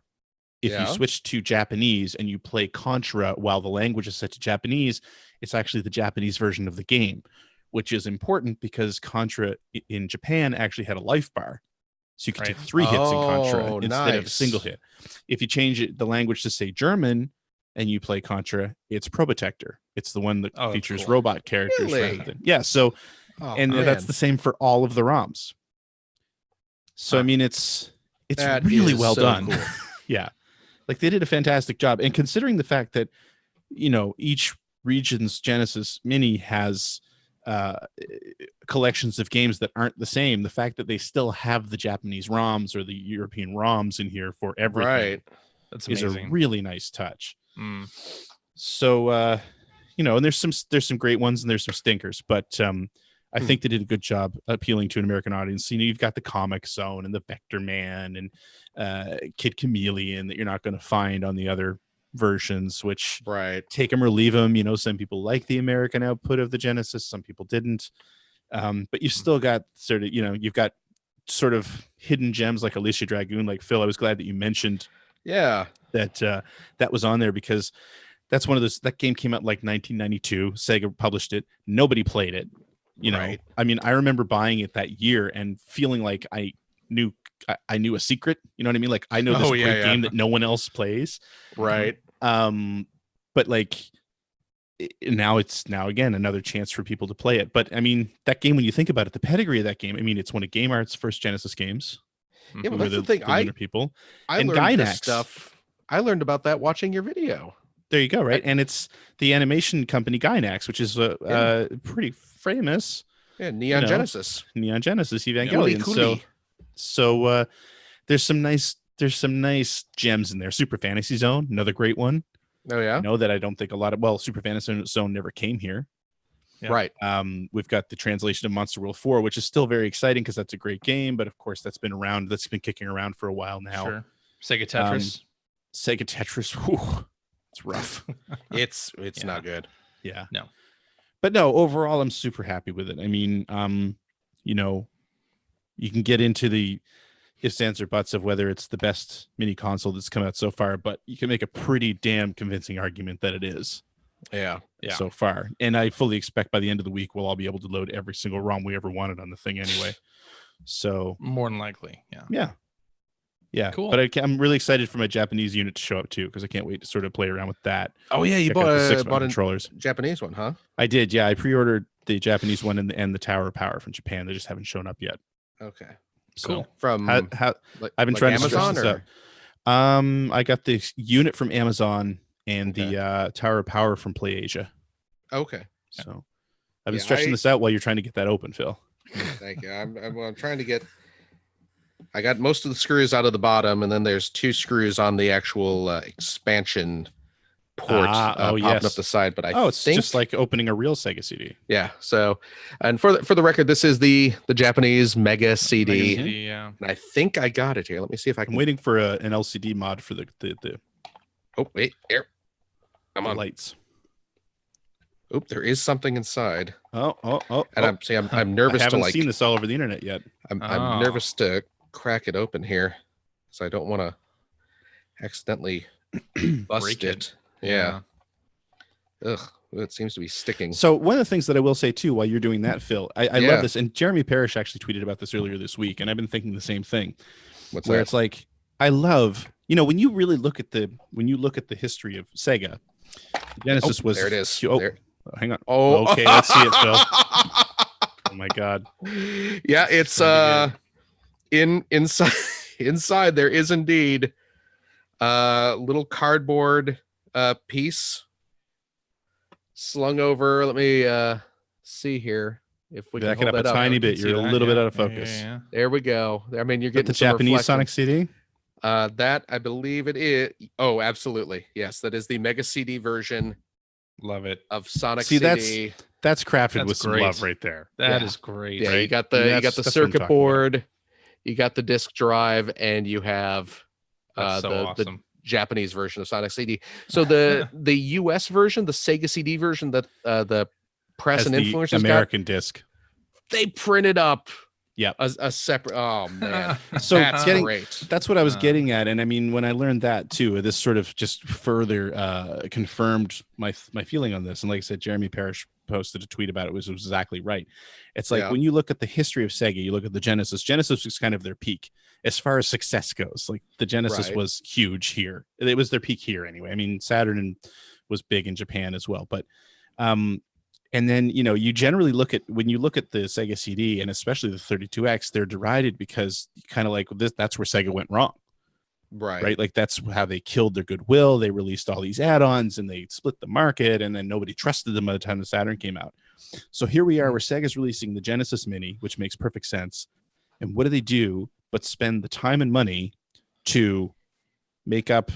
if you switch to Japanese and you play Contra while the language is set to Japanese, it's actually the Japanese version of the game, which is important because Contra in Japan actually had a life bar. So you could take 3 hits in Contra instead of a single hit. If you change the language to say German and you play Contra, it's Probotector. It's the one that features robot characters rather than so that's the same for all of the ROMs. So I mean it's really well done. Cool. Yeah. Like they did a fantastic job. And considering the fact that each region's Genesis Mini has collections of games that aren't the same, the fact that they still have the Japanese ROMs or the European ROMs in here for everything is a really nice touch. So and there's some great ones and there's some stinkers, but I think they did a good job appealing to an American audience. You've got the Comic Zone and the Vector Man and Kid Chameleon that you're not going to find on the other versions, which take them or leave them. Some people like the American output of the Genesis, some people didn't, but you've still got you've got sort of hidden gems like Alicia Dragoon. Like Phil, I was glad that you mentioned that was on there, because that's one of those, that game came out like 1992, Sega published it, nobody played it. I mean, I remember buying it that year and feeling like I knew a secret, you know what I mean? Like I know this great game that no one else plays. But like now again another chance for people to play it. But I mean, that game, when you think about it, the pedigree of that game, I mean, it's one of Game Art's first Genesis games. Yeah, well, that's the thing. I learned this stuff. I learned about that watching your video. There you go, right? And it's the animation company Gainax, which is pretty famous. Yeah, Neon Genesis Evangelion. So there's some nice gems in there. Super Fantasy Zone, another great one. Oh yeah. That I don't think Super Fantasy Zone never came here. Yeah. Right. We've got the translation of Monster World 4, which is still very exciting because that's a great game, but of course that's been kicking around for a while now. Sure. Sega Tetris. Whew, it's rough. it's not good. Yeah. No. But no, overall I'm super happy with it. I mean, you can get into the ifs, ands, or buts of whether it's the best mini console that's come out so far, but you can make a pretty damn convincing argument that it is. Yeah. So far. And I fully expect by the end of the week, we'll all be able to load every single ROM we ever wanted on the thing anyway. So more than likely. Yeah. Cool. But I'm really excited for my Japanese unit to show up too, because I can't wait to sort of play around with that. Oh yeah, you bought a controllers. Japanese one, huh? I did. Yeah, I pre-ordered the Japanese one and the Tower of Power from Japan. They just haven't shown up yet. Okay. So, cool. From I've been trying Amazon to stress this out. I got the unit from Amazon and the Tower of Power from PlayAsia. Okay. So I've been stretching this out while you're trying to get that open, Phil. Thank you. I'm trying to get. I got most of the screws out of the bottom, and then there's 2 screws on the actual expansion port popping up the side. But it's just like opening a real Sega CD. Yeah. So, and for the record, this is the Japanese Mega CD. And I think I got it here. Let me see if I can. I'm waiting for an LCD mod for the Oh wait, here. Come on. Lights. Oop, there is something inside. Oh. And I'm nervous. I haven't seen this all over the internet yet. I'm nervous to crack it open here, so I don't want to accidentally bust break it. Yeah. Ugh, it seems to be sticking. So one of the things that I will say too, while you're doing that, Phil, I love this, and Jeremy Parrish actually tweeted about this earlier this week, and I've been thinking the same thing. What's where that? It's like, I love, when you really look at the history of Sega, Genesis was there it is. Hang on. Oh, okay, let's see it, Phil. Oh my God. Yeah, it's inside there is indeed a little cardboard piece slung over. Let me see here if we can back it hold up that a tiny bit. You're a little bit out of focus. Yeah. There we go. I mean, you're getting the Japanese Sonic CD. That I believe it is. Oh, absolutely. Yes, that is the Mega CD version. Love it. Of Sonic CD. That's crafted with some love right there. That is great. Yeah, right? you got the circuit board, you got the disc drive, and you have the Japanese version of Sonic CD. So the US version, the Sega CD version that the press and influencers American disc, they printed up Yep. A separate. Oh man. So that's great. That's what I was getting at, and I mean, when I learned that too, this sort of just further confirmed my feeling on this. And like I said, Jeremy Parrish posted a tweet about it, was exactly right. It's like when you look at the history of Sega, you look at the Genesis. Genesis was kind of their peak as far as success goes. Like the Genesis was huge here. It was their peak here anyway. I mean, Saturn was big in Japan as well, but and then, you generally when you look at the Sega CD and especially the 32X, they're derided because kind of like this, that's where Sega went wrong. Right. Like that's how they killed their goodwill. They released all these add-ons and they split the market, and then nobody trusted them by the time the Saturn came out. So here we are where Sega's releasing the Genesis Mini, which makes perfect sense. And what do they do but spend the time and money to make up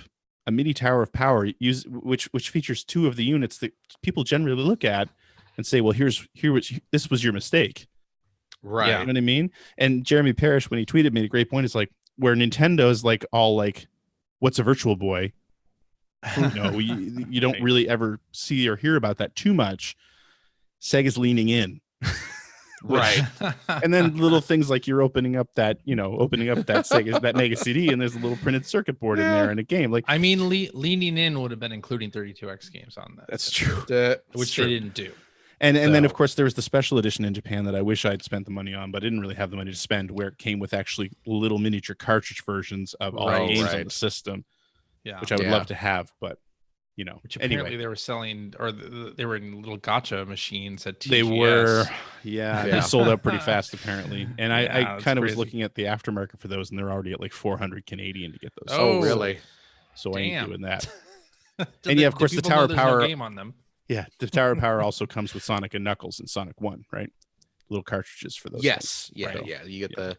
a mini Tower of Power, which features 2 of the units that people generally look at and say, well, this was your mistake. Right. You know what I mean? And Jeremy Parrish, when he tweeted, made a great point. It's like where Nintendo's like all like, what's a Virtual Boy? You don't really ever see or hear about that too much. Sega's leaning in. Right. And then little things like you're opening up that Sega, that Mega CD, and there's a little printed circuit board in there and a game. Like, I mean, leaning in would have been including 32X games on that. That's true. Which they didn't do. And then of course there was the special edition in Japan that I wish I'd spent the money on, but I didn't really have the money to spend, where it came with actually little miniature cartridge versions of all the games on the system. Yeah. Which I would love to have, but which apparently they were selling, or they were in little gotcha machines at TGS. They were, they sold out pretty fast apparently. And I kind of was looking at the aftermarket for those, and they're already at like 400 Canadian to get those. Oh, really? So I ain't doing that. And of course, the Tower Power no game on them. Yeah, the Tower of Power also comes with Sonic and Knuckles in Sonic 1, right? Little cartridges for those. Yes, things. Yeah. You get the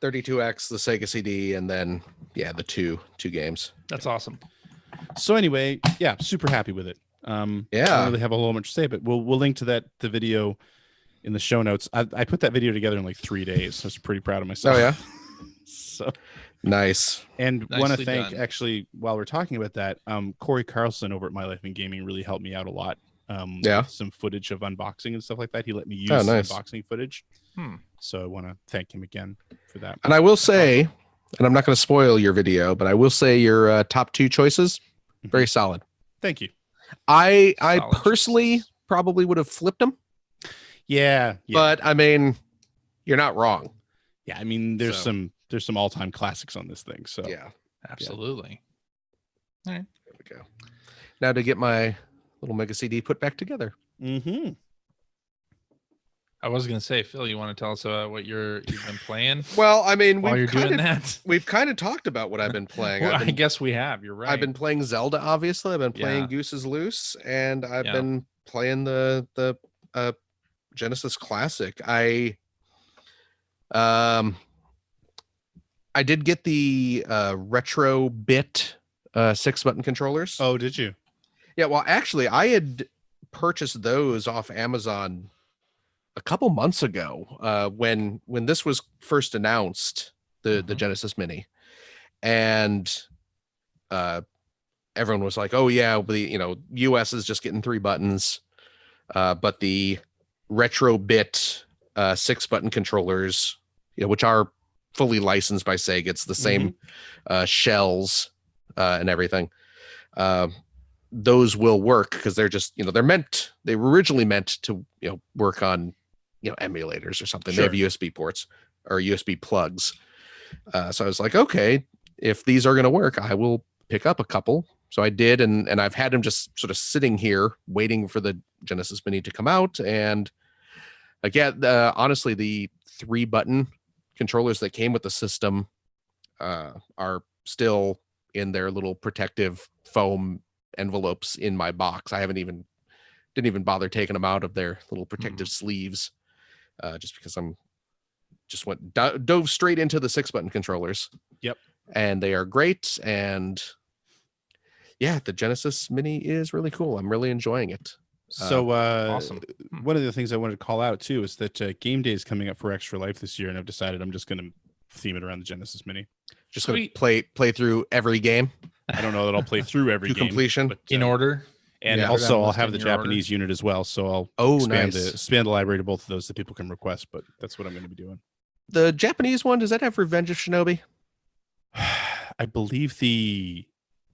32X, the Sega CD, and then the two games. That's awesome. So anyway, super happy with it. I don't really have a whole much to say, but we'll link to the video in the show notes. I put that video together in like 3 days, so I was pretty proud of myself. Oh yeah, so nice. And want to thank actually, while we're talking about that, Corey Carlson over at My Life in Gaming really helped me out a lot. With some footage of unboxing and stuff like that. He let me use some unboxing footage. So I want to thank him again for that. And I will say, and I'm not going to spoil your video, but I will say your top 2 choices, very solid. Thank you. I personally probably would have flipped them. Yeah. But I mean, you're not wrong. Yeah, I mean, there's some all-time classics on this thing. So yeah, absolutely. All right, there we go. Now to get my little Mega CD put back together. Mm-hmm. I was gonna say, Phil, you want to tell us what you've been playing? Well, I mean, while you're doing that, we've kind of talked about what I've been playing. Well, I guess we have. You're right. I've been playing Zelda, obviously. I've been playing Goose is Loose, and I've been playing the Genesis Classic. I did get the retro bit 6-button controllers. Oh, did you? Yeah, well, actually, I had purchased those off Amazon a couple months ago when this was first announced, the Genesis Mini, and everyone was like, "Oh yeah, the US is just getting 3 buttons, but the retro bit 6-button controllers, which are fully licensed by Sega, it's the same shells and everything. Those will work because they're just they were originally meant to work on emulators or something. Sure. They have USB ports or USB plugs. So I was like, okay, if these are going to work, I will pick up a couple. So I did, and I've had them just sort of sitting here waiting for the Genesis Mini to come out. And again, honestly, the 3-button controllers that came with the system are still in their little protective foam envelopes in my box. I didn't even bother taking them out of their little protective sleeves, just because dove straight into the 6-button controllers. Yep. And they are great. And yeah, the Genesis Mini is really cool. I'm really enjoying it. So awesome. One of the things I wanted to call out too is that Game Day is coming up for Extra Life this year, and I've decided I'm just going to theme it around the Genesis Mini. Just going to play through every game. I don't know that I'll play through every game completion, but, in order. And also I'll have the Japanese unit as well, so I'll expand the library to both of those that people can request. But that's what I'm going to be doing. The Japanese one, does that have Revenge of Shinobi? I believe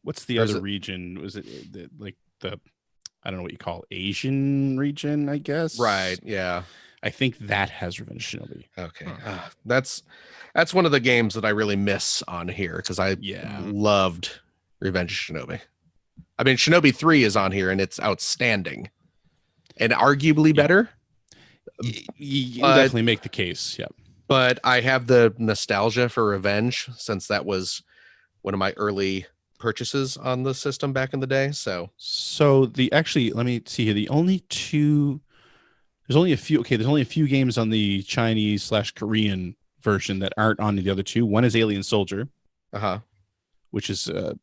what's the other region? Was it the I don't know what you call Asian region, I guess. Right. Yeah. I think that has Revenge of Shinobi. Okay. That's one of the games that I really miss on here because I loved Revenge of Shinobi. I mean, Shinobi 3 is on here and it's outstanding and arguably better. You definitely make the case. Yeah. But I have the nostalgia for Revenge since that was one of my early purchases on the system back in the day. So let me see here. There's only a few games on the Chinese/Korean version that aren't on the other two. One is Alien Soldier, which is a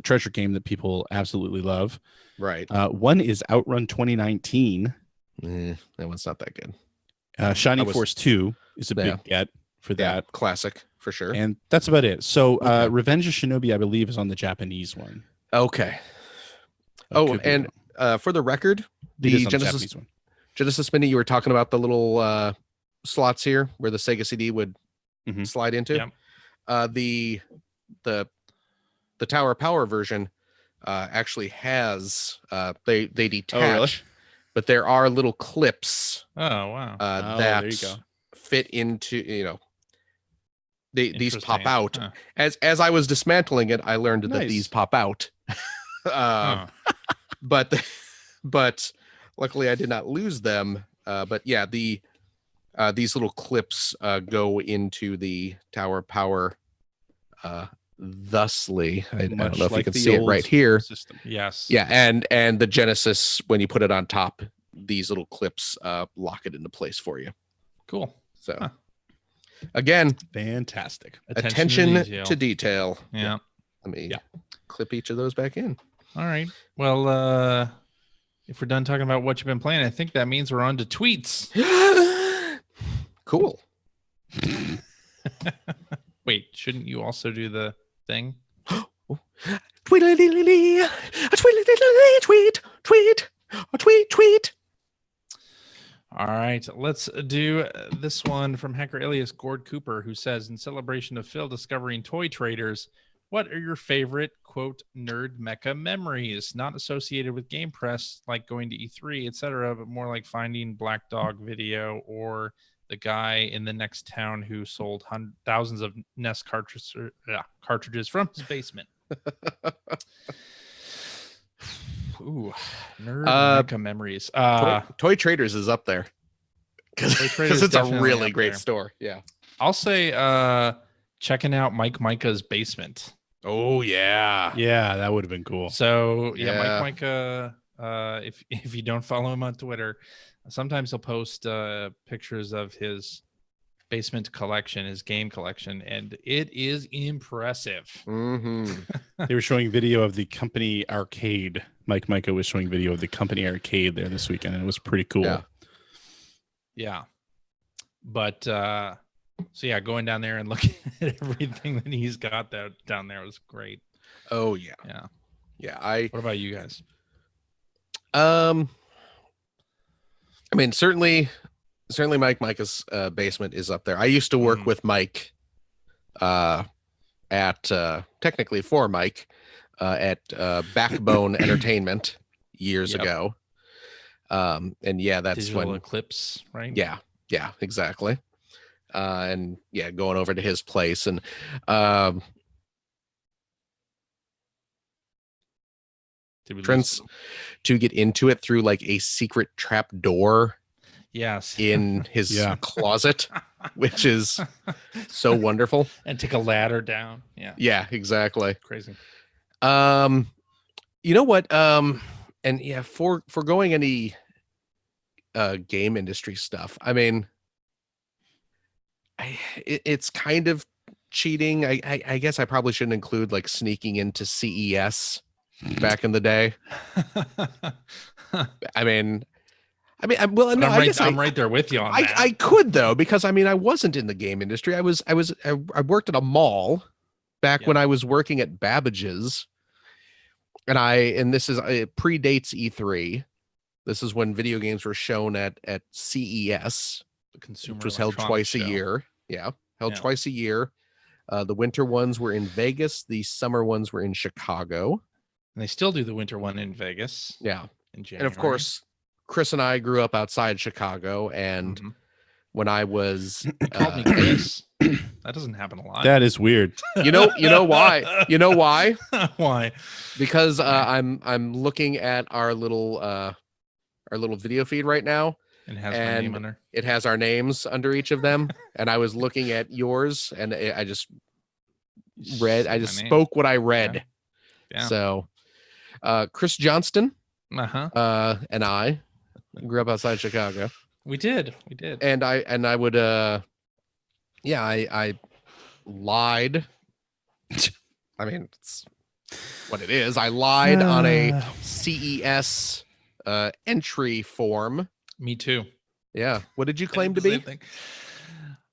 treasure game that people absolutely love. Right. One is Outrun 2019. That one's not that good. Shining Force 2 is a big get for that. Classic for sure. And that's about it. So Revenge of Shinobi, I believe, is on the Japanese one. Okay. And for the record, the Genesis Mini, you were talking about the little slots here where the Sega CD would slide into. Yep. The Tower Power version actually has they detach. Oh, really? But there are little clips. Oh wow! That there you go. fit into these pop out. Huh. As I was dismantling it, I learned that these pop out. But luckily I did not lose them. But yeah, these little clips go into the Tower Power. Thusly, I don't know if you can see it right here. System. Yes. Yeah, and the Genesis, when you put it on top, these little clips lock it into place for you. Cool. So again, fantastic. Attention to detail. Yeah. Let me clip each of those back in. All right. Well, if we're done talking about what you've been playing, I think that means we're on to tweets. Cool. Wait, shouldn't you also do the thing? Tweet, tweet, tweet. All right, let's do this one from hacker alias Gord Cooper, who says, in celebration of Phil discovering toy traders, what are your favorite, quote, nerd mecha memories? Not associated with Game Press, like going to E3, etc., but more like finding Black Dog Video or the guy in the next town who sold thousands of NES cartridges from his basement. Ooh, nerd mecha memories. Toy Traders is up there because it's a really great store. Yeah, I'll say checking out Mike Micah's basement. Oh yeah, that would have been cool. So Mike Micah. If you don't follow him on Twitter, sometimes he'll post pictures of his basement collection, his game collection, and it is impressive. Mm-hmm. They were showing video of the company arcade. Mike Micah was showing video of the company arcade there this weekend, and it was pretty cool. Yeah. But so yeah, going down there and looking at everything that he's got down there was great. Oh yeah. What about you guys? I mean, certainly Mike Micah's basement is up there. I used to work with Mike at technically for Mike at Backbone Entertainment years ago. And that's Digital when Eclipse, right? Yeah, exactly. And going over to his place and entrance to get into it through like a secret trap door. Yes. In his closet, which is so wonderful. And take a ladder down. Yeah. Yeah, exactly. Crazy. You know what? And for going any game industry stuff, I mean, it's kind of cheating. I guess I probably shouldn't include like sneaking into CES back in the day. I'm right there with you on that. I could though, because I mean, I wasn't in the game industry. I worked at a mall back when I was working at Babbage's, and this it predates E3. This is when video games were shown at CES, which was held twice a year. Yeah, twice a year. The winter ones were in Vegas. The summer ones were in Chicago. And they still do the winter one in Vegas. Yeah, in January. And of course, Chris and I grew up outside Chicago, and when I was called me Chris. That doesn't happen a lot. That is weird. You know why? You know why? Why? Because I'm looking at our little video feed right now. And it has my name under. It has our names under each of them. And I was looking at yours, and I just spoke what I read. Yeah. So Chris Johnston and I grew up outside Chicago. We did. And I would I lied. I mean, it's what it is. I lied on a CES entry form. Me too. Yeah. What did you claim to be?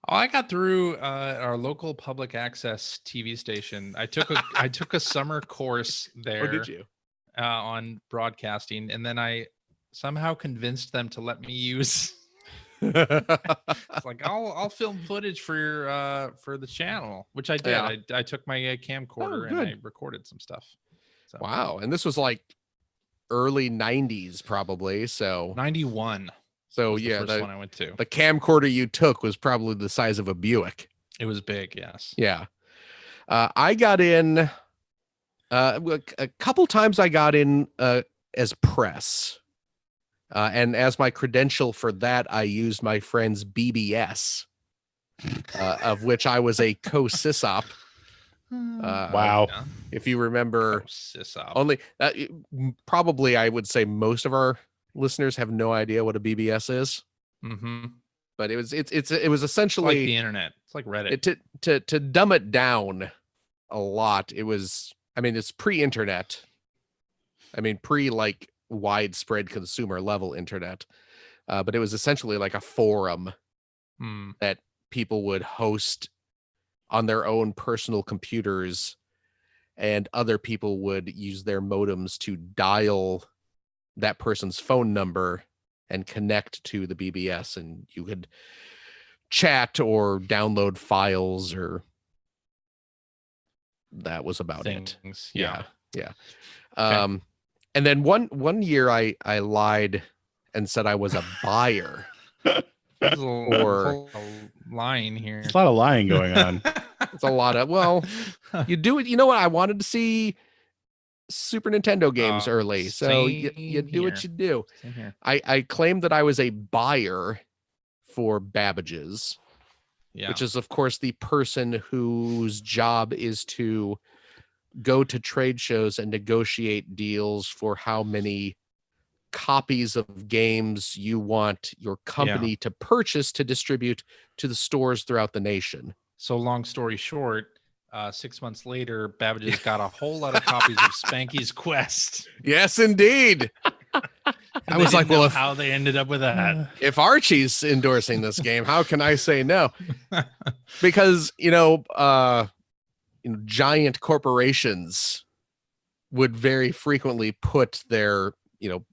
I got through our local public access TV station. I took a summer course there. Oh, did you? On broadcasting, and then I somehow convinced them to let me use. It's like I'll film footage for the channel, which I did. Yeah. I took my camcorder and I recorded some stuff. So. Wow, and this was like early 90s, probably. So 91. So the first one I went to. The camcorder you took was probably the size of a Buick. It was big, yes. Yeah. I got in. A couple times I got in as press. And as my credential for that, I used my friend's BBS, of which I was a co-sysop. Wow. If you remember, co-sysop. Only probably I would say most of our listeners have no idea what a BBS is. Mm-hmm. But it was essentially it's like the internet. It's like Reddit. To dumb it down a lot, it was. I mean, it's pre-internet. I mean, like widespread consumer level internet. But it was essentially like a forum that people would host on their own personal computers, and other people would use their modems to dial that person's phone number and connect to the BBS, and you could chat or download files, or that was about Things. it. Yeah. Okay. And then one year I lied and said I was a buyer. There's a whole line here. There's a lot of lying going on. It's a lot of, well, you do it. You know what? I wanted to see Super Nintendo games early. So you do what you do. I claimed that I was a buyer for Babbage's, which is, of course, the person whose job is to go to trade shows and negotiate deals for how many copies of games you want your company to purchase to distribute to the stores throughout the nation. So long story short, 6 months later, Babbage's got a whole lot of copies of Spanky's Quest. Yes, indeed. I was like, well, how they ended up with that. If Archie's endorsing this game, how can I say no? Because, giant corporations would very frequently put their,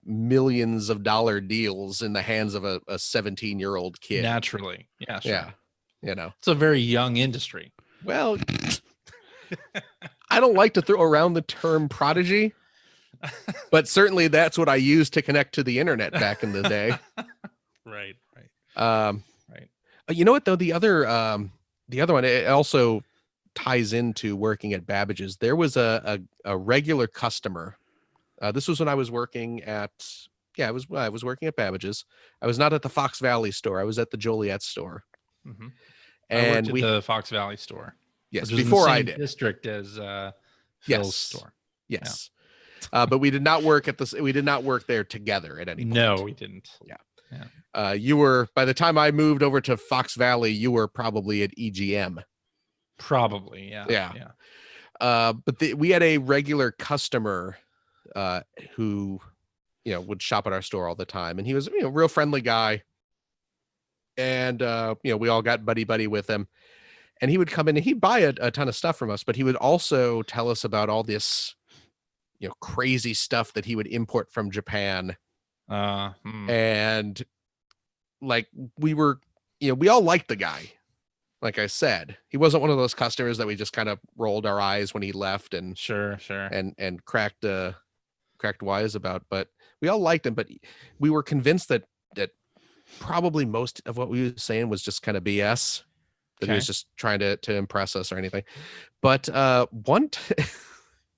millions of dollar deals in the hands of a 17-year-old kid. Naturally. Yeah. Sure. Yeah. It's a very young industry. Well, I don't like to throw around the term prodigy, but certainly that's what I used to connect to the internet back in the day. Right. Right. You know what, though? The other one, it also ties into working at Babbage's. There was a regular customer. This was when I was working at, I was working at Babbage's. I was not at the Fox Valley store. I was at the Joliet store. Mm-hmm. And I worked at the Fox Valley store. Yes, before I did. District as Phil's store. Yes. Yeah. But we did not work there together at any point. No, we didn't. Yeah. You were, by the time I moved over to Fox Valley, you were probably at EGM. Probably, yeah. But we had a regular customer who, would shop at our store all the time, and he was, a real friendly guy. And we all got buddy with him, and he would come in and he'd buy a ton of stuff from us, but he would also tell us about all this, crazy stuff that he would import from Japan. And like we were, we all liked the guy. Like I said, he wasn't one of those customers that we just kind of rolled our eyes when he left and sure. And cracked wise about, but we all liked him. But we were convinced that probably most of what we were saying was just kind of BS, that he was just trying to impress us or anything. But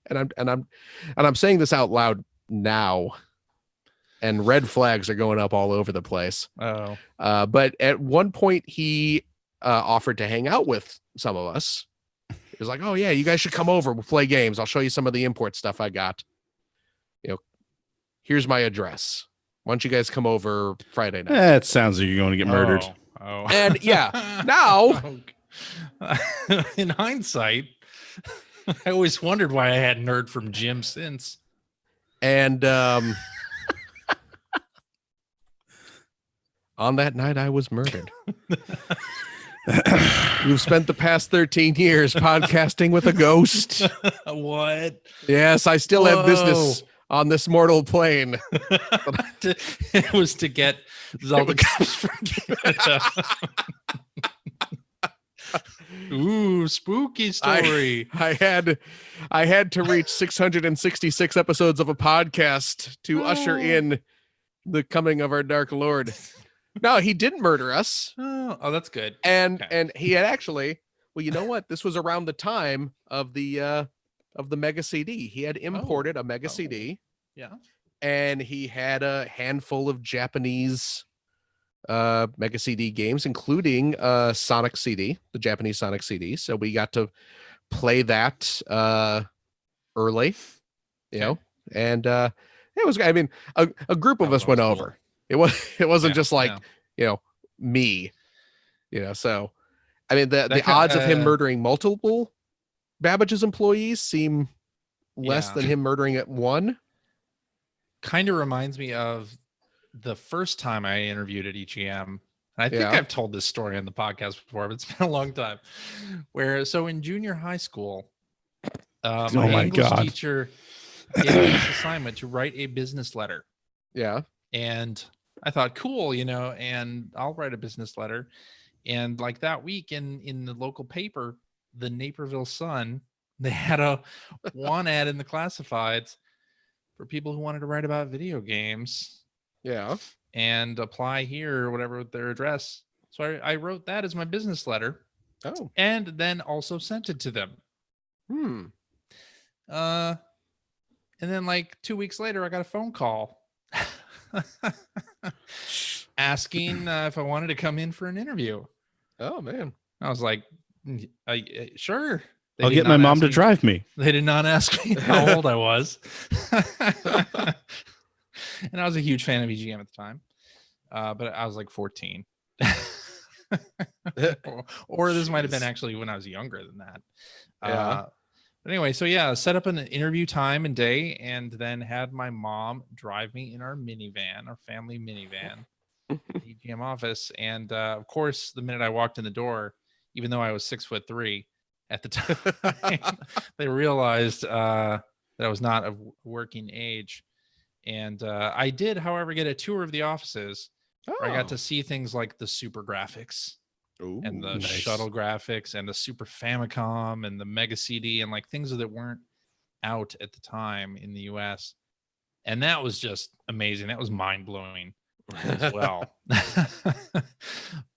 and I'm saying this out loud now, and red flags are going up all over the place. But at one point he offered to hang out with some of us. He was like, "Oh yeah, you guys should come over. We'll play games. I'll show you some of the import stuff I got. Here's my address. Why don't you guys come over Friday night?" It sounds like you're going to get murdered. And now, in hindsight, I always wondered why I hadn't heard from Jim since. And on that night, I was murdered. We've spent the past 13 years podcasting with a ghost. What? Yes, I still have business on this mortal plane. It was to get Zelda cups from Canada. Ooh, spooky story. I had to reach 666 episodes of a podcast to usher in the coming of our Dark Lord. No, he didn't murder us. Oh, that's good. And he had actually, well, you know what? This was around the time of the Mega CD. He had imported a Mega CD. Yeah. And he had a handful of Japanese Mega CD games, including Sonic CD, the Japanese Sonic CD. So we got to play that early, and it was, I mean, a group of us went over. It wasn't just like, me, so I mean, the odds of him murdering multiple Babbage's employees seem less than him murdering at one. Kind of reminds me of the first time I interviewed at EGM. And I think I've told this story on the podcast before, but it's been a long time. So in junior high school, my English teacher gave me this assignment to write a business letter. Yeah. And I thought, cool, and I'll write a business letter. And like that week in the local paper, the Naperville Sun, they had a one ad in the classifieds for people who wanted to write about video games. Yeah. And apply here or whatever with their address. So I wrote that as my business letter. Oh. And then also sent it to them. And then like 2 weeks later, I got a phone call asking if I wanted to come in for an interview. Oh, man. I was like, sure. I'll get my mom to drive me. They did not ask me how old I was. And I was a huge fan of EGM at the time. But I was like 14. or this might have been actually when I was younger than that. But anyway, so yeah, set up an interview time and day, and then had my mom drive me in our minivan, our family minivan, to the EGM office. And of course, the minute I walked in the door, even though I was 6'3" at the time, they realized that I was not of working age. And I did, however, get a tour of the offices. I got to see things like the Super Graphics and the Shuttle Graphics and the Super Famicom and the Mega CD and like things that weren't out at the time in the US. And that was just amazing. That was mind blowing as well.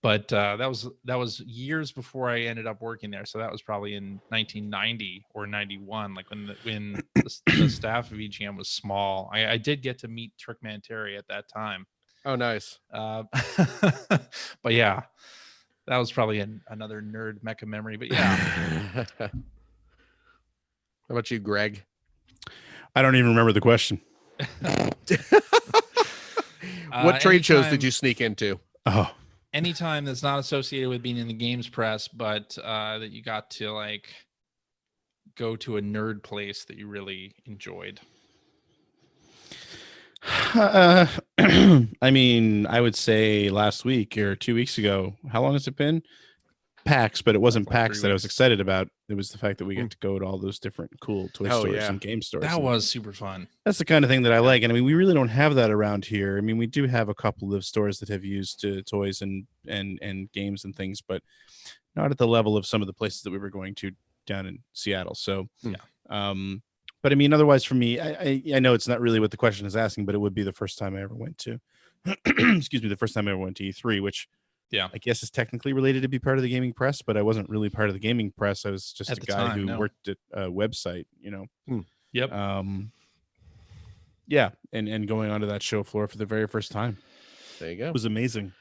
But that was years before I ended up working there. So that was probably in 1990 or 91, like when the staff of EGM was small. I did get to meet Trickman Terry at that time. Oh, nice. But yeah, that was probably another nerd mecha memory. But yeah. How about you, Greg? I don't even remember the question. What trade shows did you sneak into? Oh, anytime that's not associated with being in the games press, but that you got to like go to a nerd place that you really enjoyed. I mean, I would say last week or 2 weeks ago. How long has it been? PAX, but it wasn't PAX that I was excited about. It was the fact that we get to go to all those different cool toy stores and game stores. That was super fun. That's the kind of thing that I like. And I mean, we really don't have that around here. I mean, we do have a couple of stores that have used toys and games and things, but not at the level of some of the places that we were going to down in Seattle. So, but I mean, otherwise for me, I know it's not really what the question is asking, but it would be the first time I ever went to, the first time I ever went to E3, which I guess is technically related to be part of the gaming press, but I wasn't really part of the gaming press. I was just a guy who worked at a website, Yep. Yeah. And going onto that show floor for the very first time. There you go. It was amazing.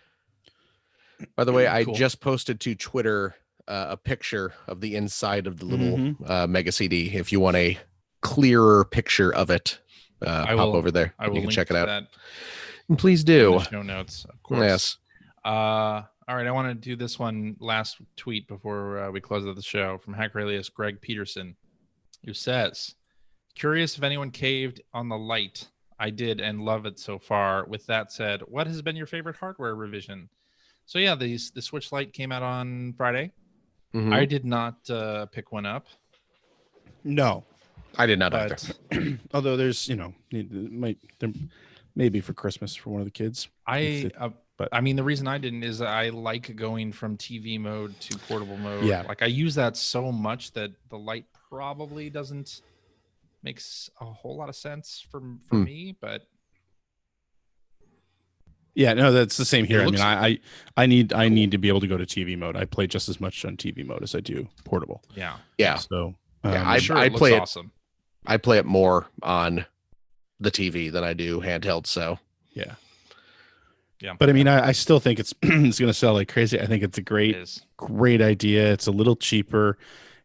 By the way, I just posted to Twitter a picture of the inside of the little Mega CD. If you want a clearer picture of it, pop over there. You can check it out. And please do. Show notes, of course. Yes. All right, I want to do this one last tweet before we close out the show from hacker alias Greg Peterson, who says, curious if anyone caved on the light. I did and love it so far. With that said, what has been your favorite hardware revision? So yeah, the Switch Lite came out on Friday. I did not pick one up. No, I did not either. Although there's, maybe for Christmas for one of the kids. But I mean, the reason I didn't is I like going from TV mode to portable mode. Yeah. Like I use that so much that the light probably doesn't make a whole lot of sense for me, but yeah, no, that's the same here. I mean, I need to be able to go to TV mode. I play just as much on TV mode as I do portable. Yeah. Yeah. So I play it awesome. I play it more on the TV than I do handheld. So yeah. Yeah. But I mean, I still think it's going to sell like crazy. I think it's a great idea. It's a little cheaper.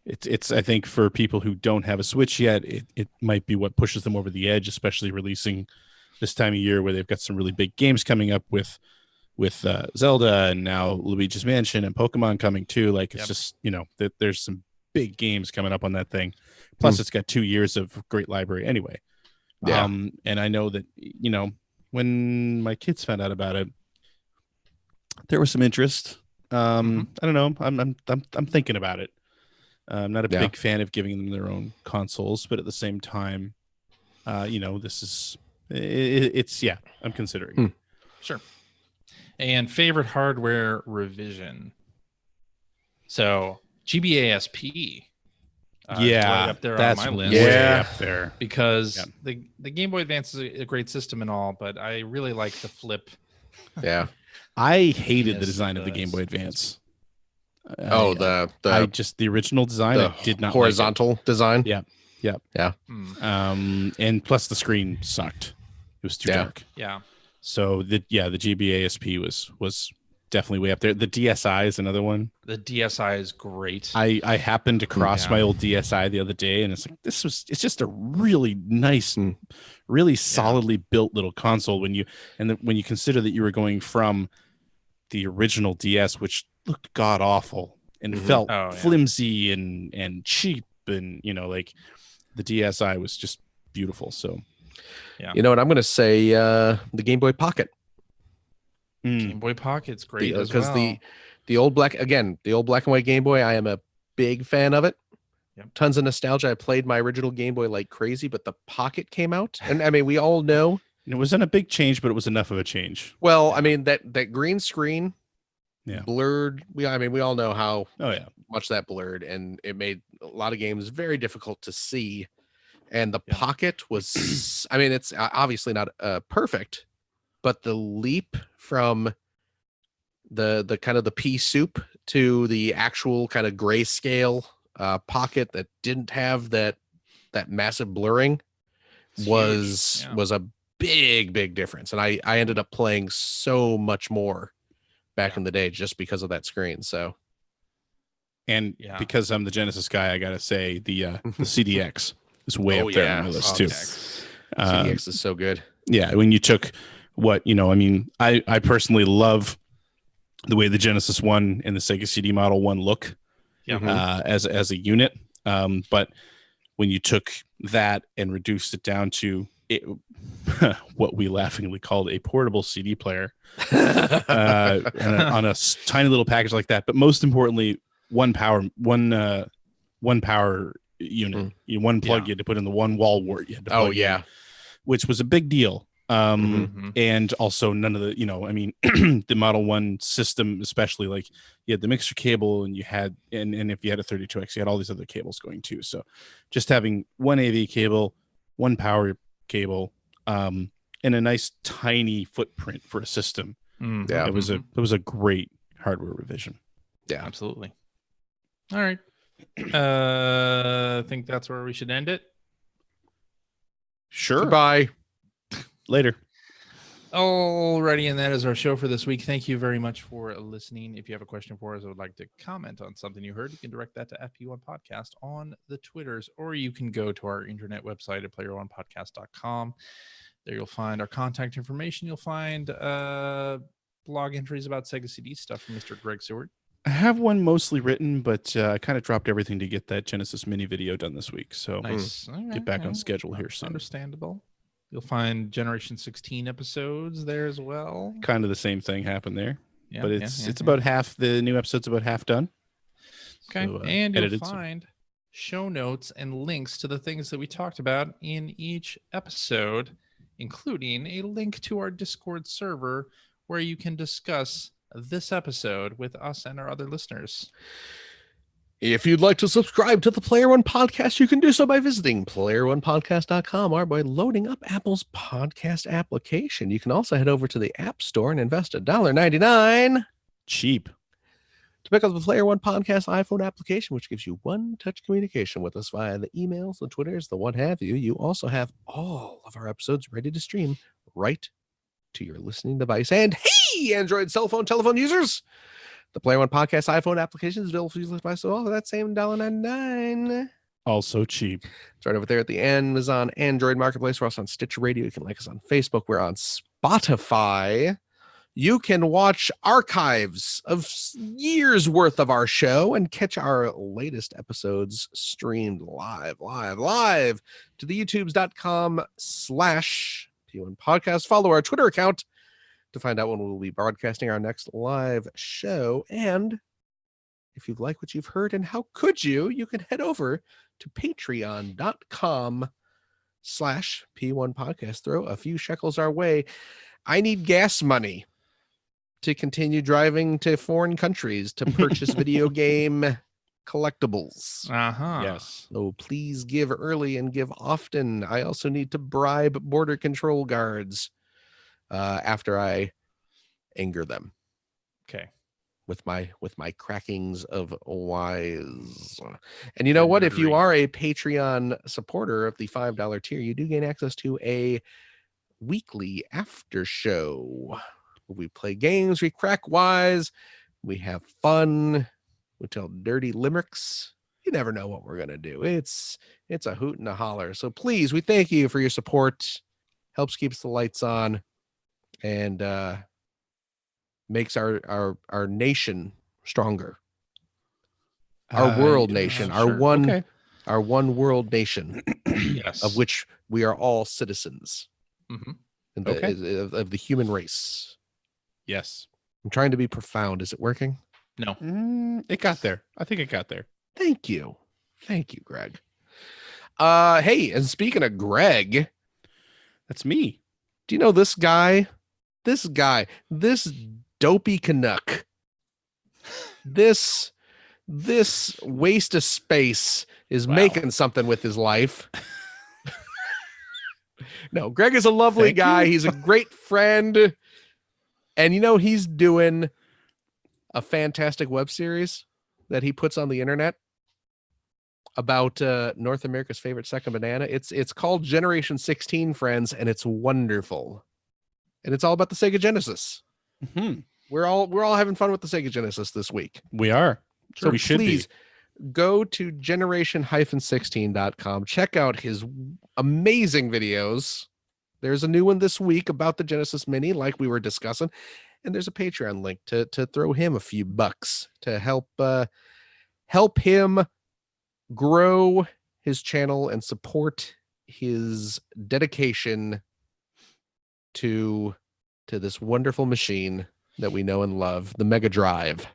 It's I think for people who don't have a Switch yet, it might be what pushes them over the edge, especially releasing this time of year where they've got some really big games coming up with Zelda and now Luigi's Mansion and Pokemon coming too. Like it's just, that there's some big games coming up on that thing. Plus it's got 2 years of great library anyway. Yeah. And I know that, when my kids found out about it, there was some interest. I don't know. I'm thinking about it. I'm not a big fan of giving them their own consoles, but at the same time, this is I'm considering. Sure. And favorite hardware revision. So GBASP. Right up there on my list. Way up there. Because the Game Boy Advance is a great system and all, but I really like the flip. Yeah. I hated the design of the Game Boy Advance. The original design, I did not horizontal like design. Yeah. And plus the screen sucked. It was too dark. Yeah. So the GBASP was definitely way up there. The DSi is another one. The DSi is great. I happened to cross my old DSi the other day, and it's like it's just a really nice and really solidly built little console when you consider that you were going from the original DS, which looked god awful and felt flimsy and cheap, and like the DSi was just beautiful. So you know what I'm going to say, the Game Boy Pocket. Game Boy Pocket's great as well. Because the old black and white Game Boy, I am a big fan of it. Yep. Tons of nostalgia. I played my original Game Boy like crazy, but the Pocket came out, and I mean, we all know it wasn't a big change, but it was enough of a change. Well, I mean that green screen, blurred. We all know how much that blurred, and it made a lot of games very difficult to see. And the Pocket was, I mean, it's obviously not perfect, but the leap from the kind of the pea soup to the actual kind of grayscale Pocket that didn't have that massive blurring was a big difference. And I ended up playing so much more back in the day just because of that screen. So, and because I'm the Genesis guy, I gotta say the CDX is way up there on my list too. CDX is so good. Yeah, when you took I personally love the way the Genesis 1 and the Sega CD Model 1 look as a unit. But when you took that and reduced it down to what we laughingly called a portable CD player on a tiny little package like that, but most importantly, one power unit, one plug you had to put in the one wall wart you had to plug in, which was a big deal. And also none of the, the Model 1 system, especially, like you had the mixer cable and you had, and if you had a 32X, you had all these other cables going too. So just having one AV cable, one power cable, and a nice tiny footprint for a system. It was a great hardware revision. Yeah, absolutely. All right. I think that's where we should end it. Sure. Goodbye. Later. Alrighty, and that is our show for this week. Thank you very much for listening. If you have a question for us or would like to comment on something you heard, you can direct that to FP1 Podcast on the Twitters, or you can go to our internet website at player1podcast.com. There you'll find our contact information. You'll find blog entries about Sega CD stuff from Mr. Greg Seward. I have one mostly written, but I kind of dropped everything to get that Genesis mini video done this week. So nice. Get back on schedule here soon. Understandable. You'll find Generation 16 episodes there as well. Kind of the same thing happened there. Yeah, but it's about half, the new episode's about half done. Okay. So, and you'll find show notes and links to the things that we talked about in each episode, including a link to our Discord server where you can discuss this episode with us and our other listeners. If you'd like to subscribe to the Player One Podcast, you can do so by visiting player1podcast.com or by loading up Apple's podcast application. You can also head over to the App Store and invest $1.99 cheap to pick up the Player One Podcast iPhone application, which gives you one-touch communication with us via the emails, the Twitters, the what have you. You also have all of our episodes ready to stream right to your listening device. And hey, Android cell phone telephone users, the Player One Podcast iPhone application is available for useless by so all that same $1.99. Also cheap. It's right over there at the Amazon Android Marketplace. We're also on Stitcher Radio. You can like us on Facebook. We're on Spotify. You can watch archives of years worth of our show and catch our latest episodes streamed live to the youtubes.com/P1 Podcast. Follow our Twitter account to find out when we'll be broadcasting our next live show. And if you like what you've heard, and how could you, you can head over to patreon.com/P1 Podcast. Throw a few shekels our way. I need gas money to continue driving to foreign countries to purchase video game collectibles. Yes. So please give early and give often. I also need to bribe border control guards after I anger them. Okay. With my crackings of wise. And you know what? If you are a Patreon supporter of the $5 tier, you do gain access to a weekly after show. We play games, we crack wise, we have fun, we tell dirty limericks. You never know what we're gonna do. It's a hoot and a holler. So please, we thank you for your support. Helps keeps the lights on, and makes our nation stronger. Our world nation, our one world nation, yes, of which we are all citizens. Mm-hmm. Of the human race. Yes. I'm trying to be profound. Is it working? No. It got there. I think it got there. Thank you, Greg. Hey, and speaking of Greg, that's me. Do you know this guy? This dopey Canuck. This waste of space is making something with his life. No, Greg is a lovely guy. He's a great friend. And you know, he's doing a fantastic web series that he puts on the internet about North America's favorite second banana. It's called Generation 16, friends, and it's wonderful. And it's all about the Sega Genesis. Mm-hmm. We're all having fun with the Sega Genesis this week. We are. So we please go to generation-16.com. Check out his amazing videos. There's a new one this week about the Genesis Mini, like we were discussing, and there's a Patreon link to throw him a few bucks to help him grow his channel and support his dedication to this wonderful machine that we know and love, the Mega Drive.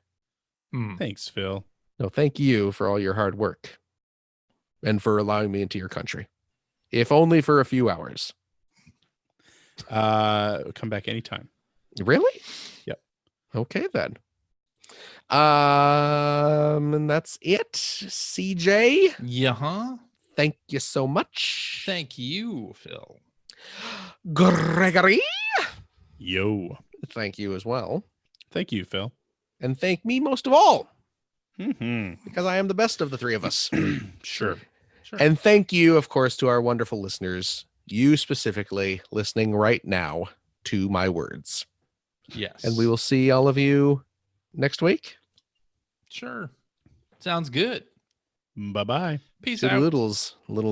Thanks, Phil. No, thank you for all your hard work and for allowing me into your country, if only for a few hours. Come back anytime. Really? Yep. Okay then. And that's it. CJ. Yeah. Thank you so much. Thank you, Phil. Gregory. Yo. Thank you as well. Thank you, Phil. And thank me most of all. Mm-hmm. Because I am the best of the three of us. Sure. And thank you, of course, to our wonderful listeners. You specifically listening right now to my words. Yes. And we will see all of you next week. Sure. Sounds good. Bye-bye. Peace out. Little